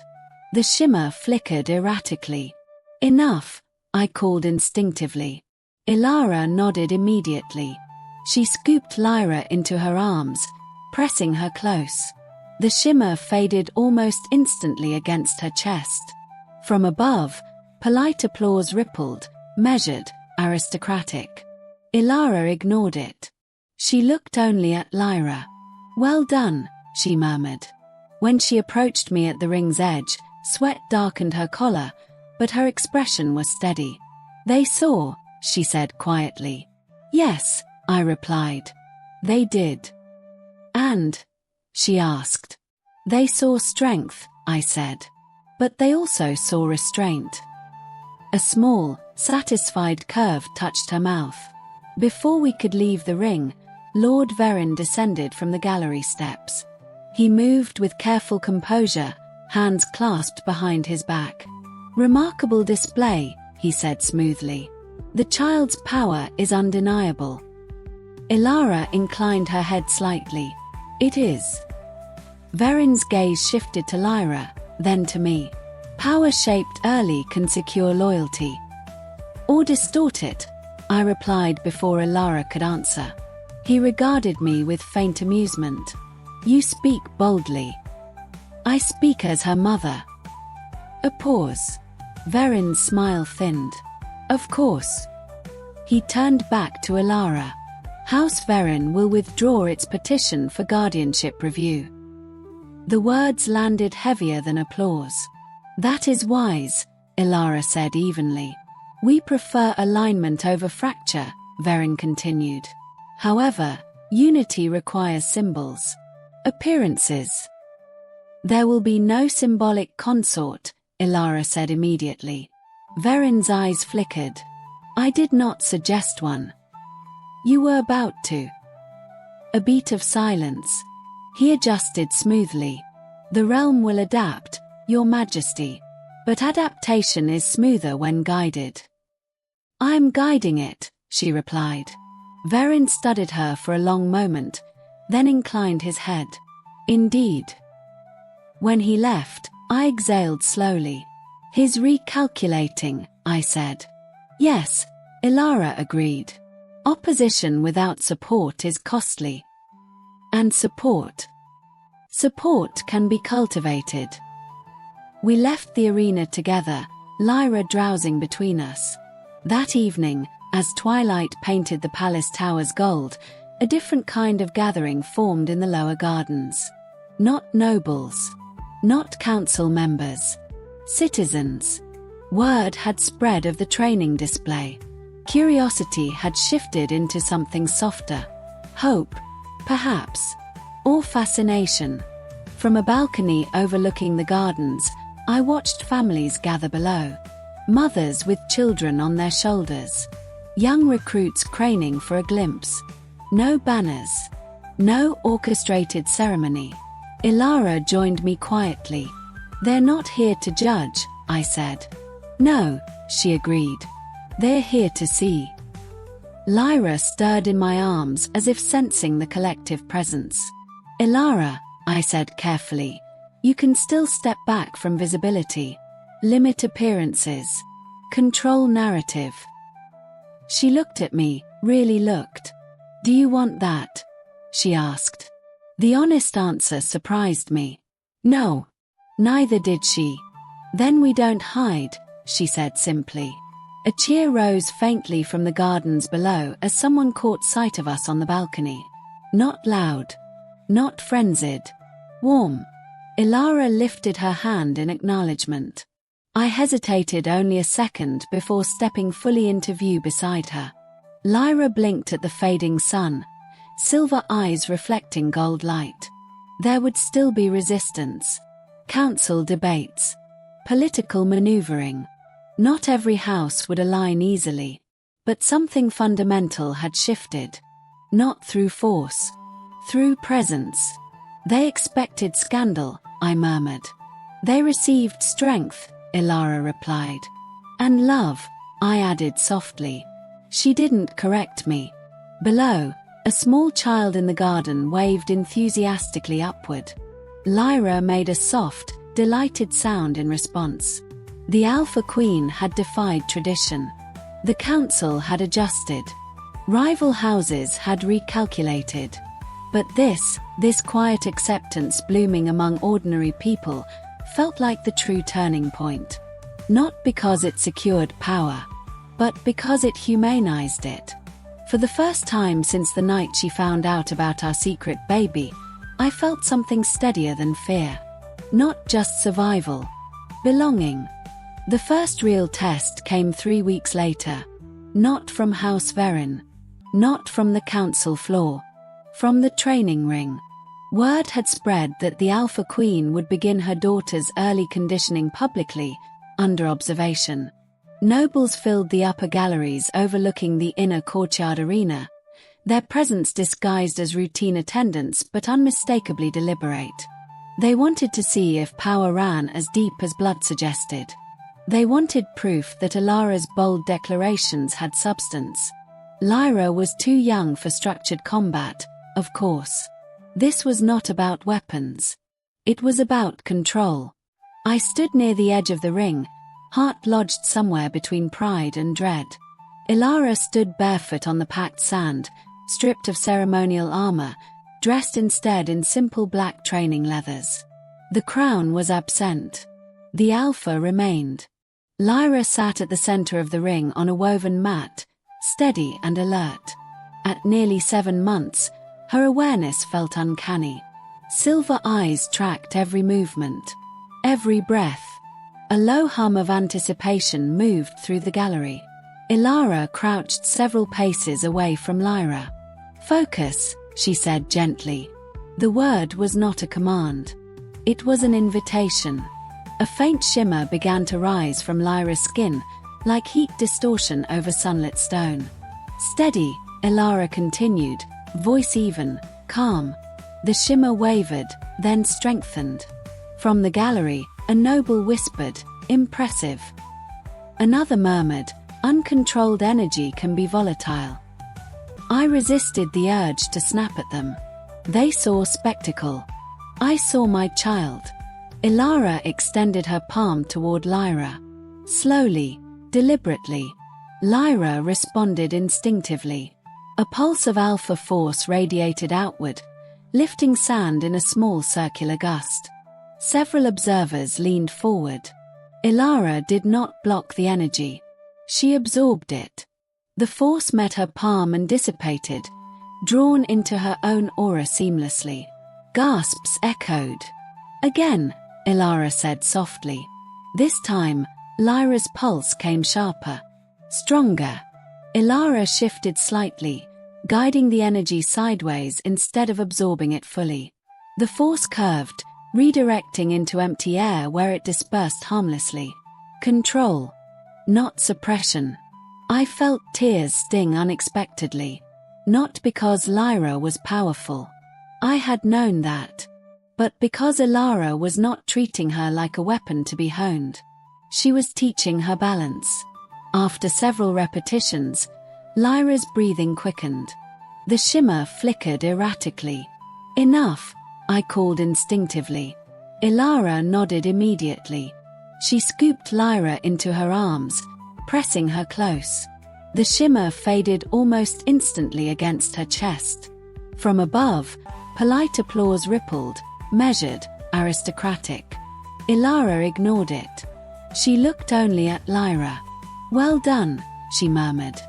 The shimmer flickered erratically. "Enough," I called instinctively. Ilara nodded immediately. She scooped Lyra into her arms, pressing her close. The shimmer faded almost instantly against her chest. From above, polite applause rippled, measured, aristocratic. Ilara ignored it. She looked only at Lyra. "Well done," she murmured. When she approached me at the ring's edge, sweat darkened her collar, but her expression was steady. "They saw," she said quietly. "Yes," I replied. "They did." "And?" she asked. "They saw strength," I said. "But they also saw restraint." A small, satisfied curve touched her mouth. Before we could leave the ring, Lord Verin descended from the gallery steps. He moved with careful composure, hands clasped behind his back. "Remarkable display," he said smoothly. "The child's power is undeniable." Ilara inclined her head slightly. "It is." Verin's gaze shifted to Lyra, then to me. "Power shaped early can secure loyalty. Or distort it," I replied before Ilara could answer. He regarded me with faint amusement. "You speak boldly." "I speak as her mother." A pause. Verin's smile thinned. "Of course." He turned back to Ilara. "House Verin will withdraw its petition for guardianship review." The words landed heavier than applause. "That is wise," Ilara said evenly. "We prefer alignment over fracture," Verin continued. "However, unity requires symbols. Appearances." "There will be no symbolic consort," Ilara said immediately. Verin's eyes flickered. "I did not suggest one." "You were about to." A beat of silence. He adjusted smoothly. "The realm will adapt, Your Majesty. But adaptation is smoother when guided." I'm guiding it, she replied. Verin studied her for a long moment, then inclined his head. Indeed. When he left, I exhaled slowly. He's recalculating, I said. Yes, Ilara agreed. Opposition without support is costly. And support can be cultivated. We left the arena together, Lyra drowsing between us. That evening, as twilight painted the palace towers gold, a different kind of gathering formed in the lower gardens. Not nobles. Not council members. Citizens. Word had spread of the training display. Curiosity had shifted into something softer. Hope, perhaps. Or fascination. From a balcony overlooking the gardens, I watched families gather below. Mothers with children on their shoulders. Young recruits craning for a glimpse. No banners. No orchestrated ceremony. Ilara joined me quietly. They're not here to judge, I said. No, she agreed. They're here to see. Lyra stirred in my arms as if sensing the collective presence. Ilara, I said carefully, you can still step back from visibility. Limit appearances. Control narrative. She looked at me, really looked. Do you want that? She asked. The honest answer surprised me. No. Neither did she. Then we don't hide, she said simply. A cheer rose faintly from the gardens below as someone caught sight of us on the balcony. Not loud. Not frenzied. Warm. Ilara lifted her hand in acknowledgement. I hesitated only a second before stepping fully into view beside her. Lyra blinked at the fading sun, silver eyes reflecting gold light. There would still be resistance. Council debates. Political maneuvering. Not every house would align easily. But something fundamental had shifted. Not through force. Through presence. They expected scandal, I murmured. They received strength, Ilara replied. And love, I added softly. She didn't correct me. Below, a small child in the garden waved enthusiastically upward. Lyra made a soft, delighted sound in response. The Alpha Queen had defied tradition. The council had adjusted. Rival houses had recalculated. But this quiet acceptance blooming among ordinary people felt like the true turning point. Not because it secured power, but because it humanized it. For the first time since the night she found out about our secret baby, I felt something steadier than fear. Not just survival. Belonging. The first real test came 3 weeks later. Not from House Verin. Not from the council floor. From the training ring. Word had spread that the Alpha Queen would begin her daughter's early conditioning publicly, under observation. Nobles filled the upper galleries overlooking the inner courtyard arena, their presence disguised as routine attendants but unmistakably deliberate. They wanted to see if power ran as deep as blood suggested. They wanted proof that Ilara's bold declarations had substance. Lyra was too young for structured combat, of course. This was not about weapons. It was about control. I stood near the edge of the ring, heart lodged somewhere between pride and dread. Ilara stood barefoot on the packed sand, stripped of ceremonial armor, dressed instead in simple black training leathers. The crown was absent. The Alpha remained. Lyra sat at the center of the ring on a woven mat, steady and alert. At nearly 7 months, her awareness felt uncanny. Silver eyes tracked every movement, every breath. A low hum of anticipation moved through the gallery. Ilara crouched several paces away from Lyra. Focus, she said gently. The word was not a command. It was an invitation. A faint shimmer began to rise from Lyra's skin, like heat distortion over sunlit stone. Steady, Ilara continued, voice even, calm. The shimmer wavered, then strengthened. From the gallery, a noble whispered, impressive. Another murmured, Uncontrolled energy can be volatile. I resisted the urge to snap at them. They saw spectacle. I saw my child. Ilara extended her palm toward Lyra. Slowly, deliberately. Lyra responded instinctively. A pulse of alpha force radiated outward, lifting sand in a small circular gust. Several observers leaned forward. Ilara did not block the energy. She absorbed it. The force met her palm and dissipated, drawn into her own aura seamlessly. Gasps echoed. Again, Ilara said softly. This time, Lyra's pulse came sharper. Stronger. Ilara shifted slightly, guiding the energy sideways instead of absorbing it fully. The force curved, redirecting into empty air where it dispersed harmlessly. Control. Not suppression. I felt tears sting unexpectedly. Not because Lyra was powerful. I had known that. But because Ilara was not treating her like a weapon to be honed. She was teaching her balance. After several repetitions, Lyra's breathing quickened. The shimmer flickered erratically. Enough, I called instinctively. Ilara nodded immediately. She scooped Lyra into her arms, pressing her close. The shimmer faded almost instantly against her chest. From above, polite applause rippled, measured, aristocratic. Ilara ignored it. She looked only at Lyra. Well done, she murmured.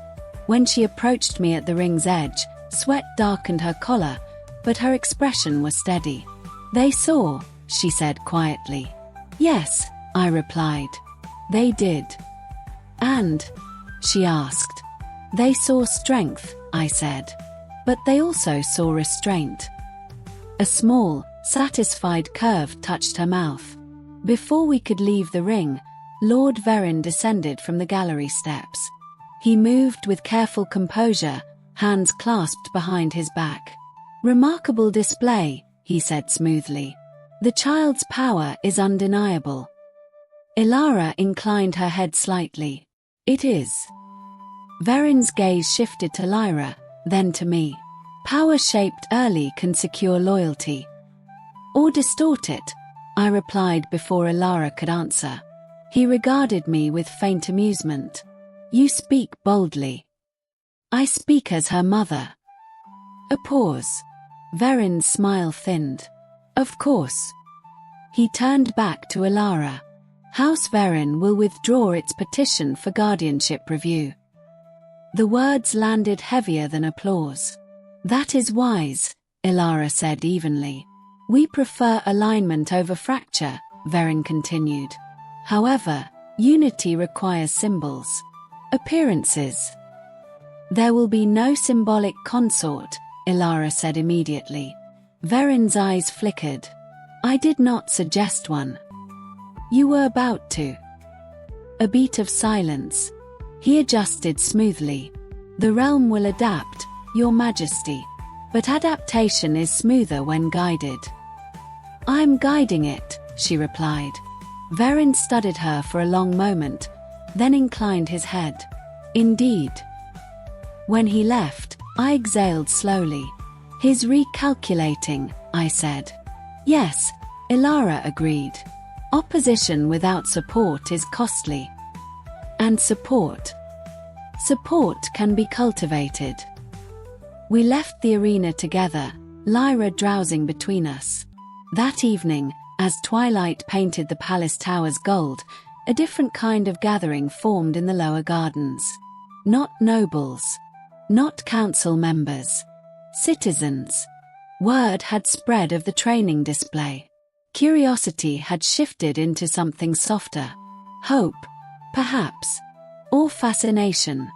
When she approached me at the ring's edge, sweat darkened her collar, but her expression was steady. They saw, she said quietly. Yes, I replied. They did. And? She asked. They saw strength, I said. But they also saw restraint. A small, satisfied curve touched her mouth. Before we could leave the ring, Lord Verin descended from the gallery steps. He moved with careful composure, hands clasped behind his back. Remarkable display, he said smoothly. The child's power is undeniable. Ilara inclined her head slightly. It is. Verin's gaze shifted to Lyra, then to me. Power shaped early can secure loyalty. Or distort it, I replied before Ilara could answer. He regarded me with faint amusement. You speak boldly. I speak as her mother. A pause. Verin's smile thinned. Of course. He turned back to Ilara. House Verin will withdraw its petition for guardianship review. The words landed heavier than applause. That is wise, Ilara said evenly. We prefer alignment over fracture, Verin continued. However, unity requires symbols. Appearances. There will be no symbolic consort, Ilara said immediately. Verin's eyes flickered. I did not suggest one. You were about to. A beat of silence. He adjusted smoothly. The realm will adapt, Your Majesty. But adaptation is smoother when guided. I'm guiding it, she replied. Verin studied her for a long moment, then inclined his head. Indeed. When he left, I exhaled slowly. He's recalculating, I said. Yes, Ilara agreed. Opposition without support is costly. And support. Support can be cultivated. We left the arena together, Lyra drowsing between us. That evening, as twilight painted the palace towers gold, a different kind of gathering formed in the lower gardens. Not nobles. Not council members. Citizens. Word had spread of the training display. Curiosity had shifted into something softer. Hope, perhaps. Or fascination.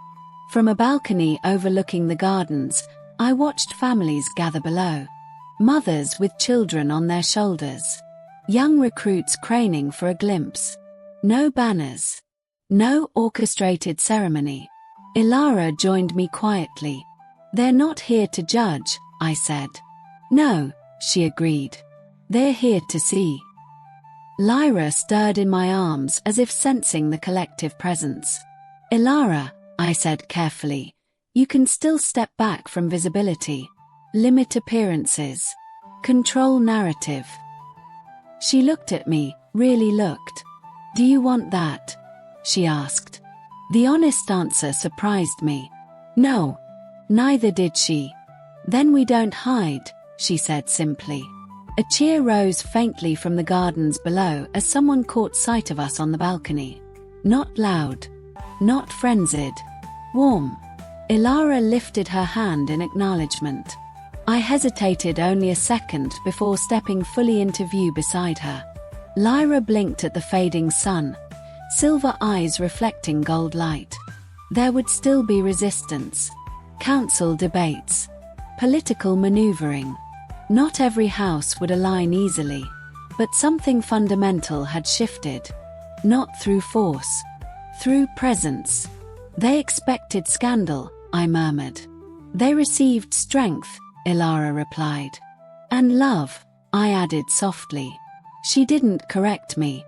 From a balcony overlooking the gardens, I watched families gather below. Mothers with children on their shoulders. Young recruits craning for a glimpse. No banners. No orchestrated ceremony. Ilara joined me quietly. They're not here to judge, I said. No, she agreed. They're here to see. Lyra stirred in my arms as if sensing the collective presence. Ilara, I said carefully, you can still step back from visibility, limit appearances, control narrative. She looked at me, really looked. Do you want that? She asked. The honest answer surprised me. No. Neither did she. Then we don't hide, she said simply. A cheer rose faintly from the gardens below as someone caught sight of us on the balcony. Not loud. Not frenzied. Warm. Ilara lifted her hand in acknowledgement. I hesitated only a second before stepping fully into view beside her. Lyra blinked at the fading sun, silver eyes reflecting gold light. There would still be resistance, council debates, political maneuvering. Not every house would align easily, but something fundamental had shifted. Not through force, through presence. They expected scandal, I murmured. They received strength, Ilara replied. And love, I added softly. She didn't correct me.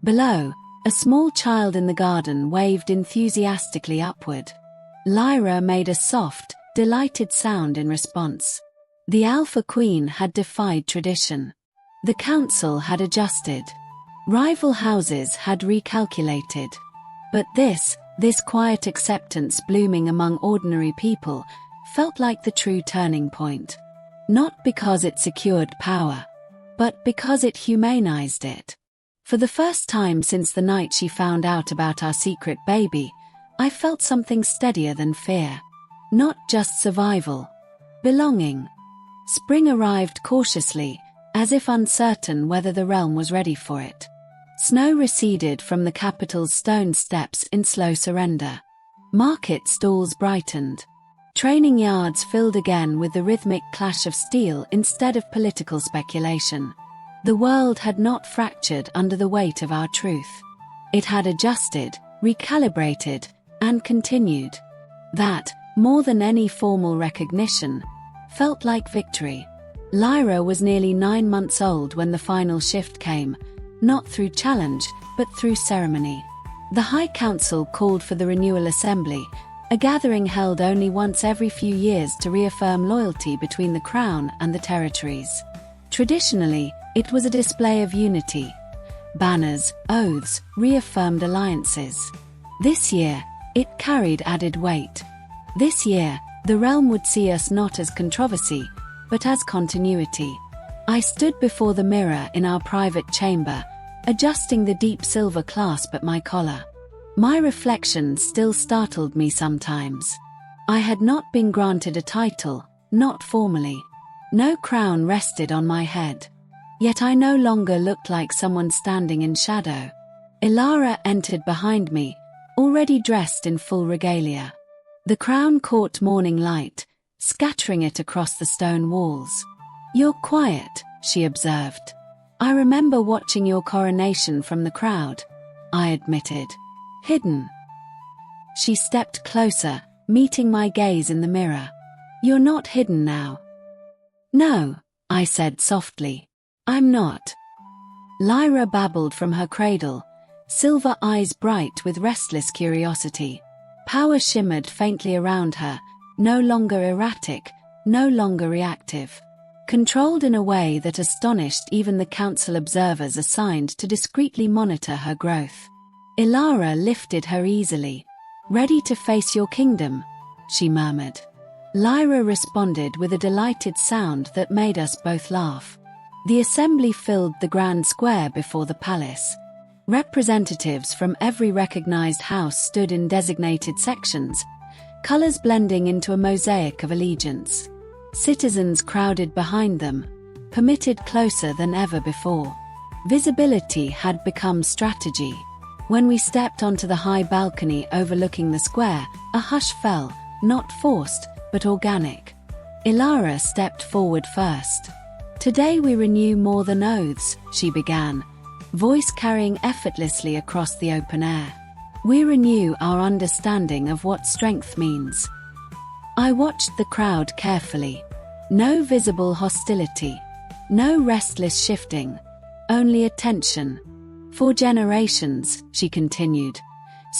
Below, a small child in the garden waved enthusiastically upward. Lyra made a soft, delighted sound in response. The Alpha Queen had defied tradition. The council had adjusted. Rival houses had recalculated. But this quiet acceptance blooming among ordinary people felt like the true turning point. Not because it secured power, but because it humanized it. For the first time since the night she found out about our secret baby, I felt something steadier than fear. Not just survival. Belonging. Spring arrived cautiously, as if uncertain whether the realm was ready for it. Snow receded from the capital's stone steps in slow surrender. Market stalls brightened. Training yards filled again with the rhythmic clash of steel instead of political speculation. The world had not fractured under the weight of our truth. It had adjusted, recalibrated, and continued. That, more than any formal recognition, felt like victory. Lyra was nearly 9 months old when the final shift came, not through challenge, but through ceremony. The High Council called for the Renewal Assembly, a gathering held only once every few years to reaffirm loyalty between the Crown and the territories. Traditionally, it was a display of unity. Banners, oaths, reaffirmed alliances. This year, it carried added weight. This year, the realm would see us not as controversy, but as continuity. I stood before the mirror in our private chamber, adjusting the deep silver clasp at my collar. My reflection still startled me sometimes. I had not been granted a title, not formally. No crown rested on my head. Yet I no longer looked like someone standing in shadow. Ilara entered behind me, already dressed in full regalia. The crown caught morning light, scattering it across the stone walls. "You're quiet," she observed. "I remember watching your coronation from the crowd," I admitted. "Hidden." She stepped closer, meeting my gaze in the mirror. "You're not hidden now." "No," I said softly. "I'm not." Lyra babbled from her cradle, silver eyes bright with restless curiosity. Power shimmered faintly around her, no longer erratic, no longer reactive. Controlled in a way that astonished even the council observers assigned to discreetly monitor her growth. Ilara lifted her easily. "Ready to face your kingdom?" she murmured. Lyra responded with a delighted sound that made us both laugh. The assembly filled the grand square before the palace. Representatives from every recognized house stood in designated sections, colors blending into a mosaic of allegiance. Citizens crowded behind them, permitted closer than ever before. Visibility had become strategy. When we stepped onto the high balcony overlooking the square, a hush fell, not forced, but organic. Ilara stepped forward first. "Today we renew more than oaths," she began, voice carrying effortlessly across the open air. "We renew our understanding of what strength means." I watched the crowd carefully. No visible hostility. No restless shifting. Only attention. "For generations," she continued,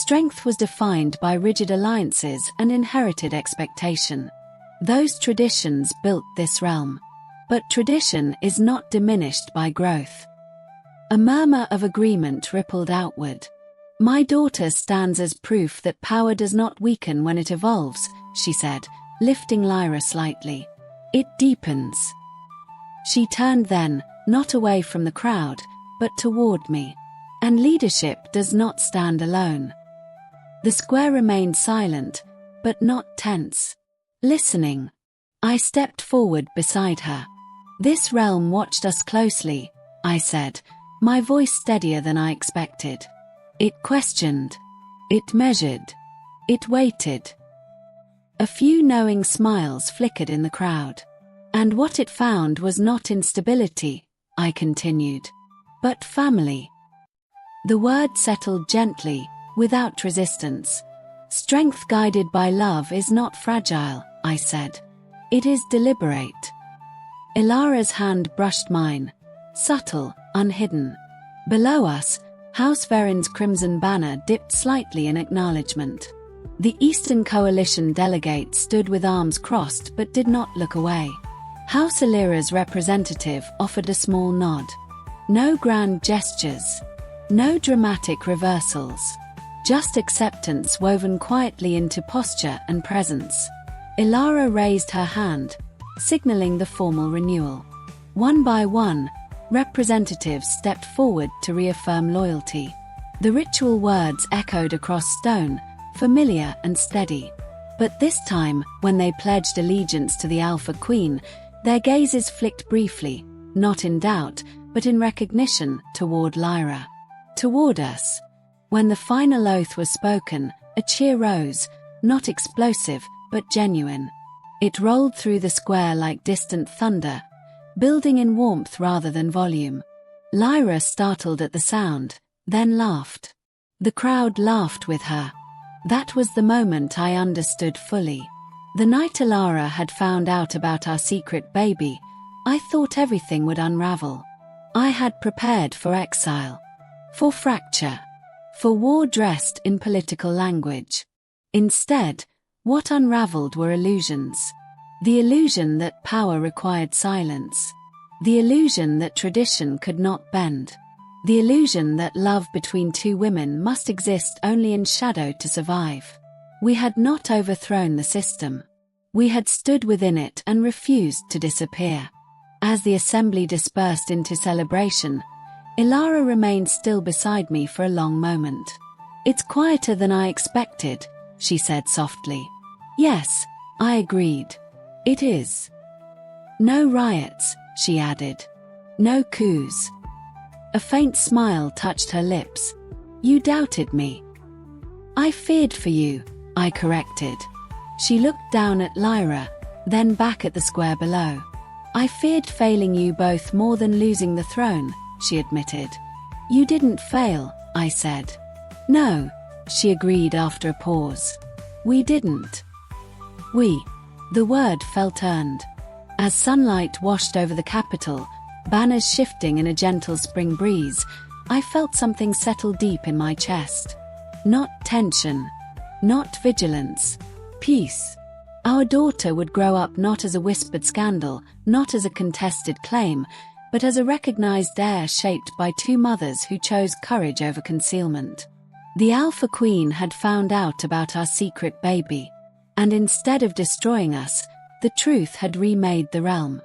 Strength was defined by rigid alliances and inherited expectation. Those traditions built this realm. But tradition is not diminished by growth. A murmur of agreement rippled outward. My daughter stands as proof that power does not weaken when it evolves, she said, lifting Lyra slightly. It deepens. She turned then, not away from the crowd, but toward me. And leadership does not stand alone. The square remained silent, but not tense. Listening. I stepped forward beside her. This realm watched us closely, I said, my voice steadier than I expected. It questioned. It measured. It waited. A few knowing smiles flickered in the crowd. And what it found was not instability, I continued, but family. The word settled gently, without resistance. Strength guided by love is not fragile, I said. It is deliberate. Ilara's hand brushed mine, subtle, unhidden. Below us, House Verin's crimson banner dipped slightly in acknowledgement. The Eastern Coalition delegates stood with arms crossed but did not look away. House Illyra's representative offered a small nod. No grand gestures. No dramatic reversals. Just acceptance woven quietly into posture and presence. Illara raised her hand, signaling the formal renewal. One by one, representatives stepped forward to reaffirm loyalty. The ritual words echoed across stone, familiar and steady. But this time, when they pledged allegiance to the Alpha Queen, their gazes flicked briefly, not in doubt, but in recognition, toward Lyra. Toward us. When the final oath was spoken, a cheer rose, not explosive, but genuine. It rolled through the square like distant thunder, building in warmth rather than volume. Lyra startled at the sound, then laughed. The crowd laughed with her. That was the moment I understood fully. The night Illara had found out about our secret baby, I thought everything would unravel. I had prepared for exile, for fracture, for war dressed in political language. Instead, what unraveled were illusions. The illusion that power required silence. The illusion that tradition could not bend. The illusion that love between two women must exist only in shadow to survive. We had not overthrown the system. We had stood within it and refused to disappear. As the assembly dispersed into celebration, Illara remained still beside me for a long moment. It's quieter than I expected, she said softly. Yes, I agreed. It is. No riots, she added. No coups. A faint smile touched her lips. You doubted me. I feared for you, I corrected. She looked down at Lyra, then back at the square below. I feared failing you both more than losing the throne, she admitted. You didn't fail, I said. No, she agreed after a pause. We didn't. We. The word felt earned. As sunlight washed over the capital, banners shifting in a gentle spring breeze, I felt something settle deep in my chest. Not tension. Not vigilance. Peace. Our daughter would grow up not as a whispered scandal, not as a contested claim, but as a recognized heir shaped by two mothers who chose courage over concealment. The Alpha Queen had found out about our secret baby. And instead of destroying us, the truth had remade the realm.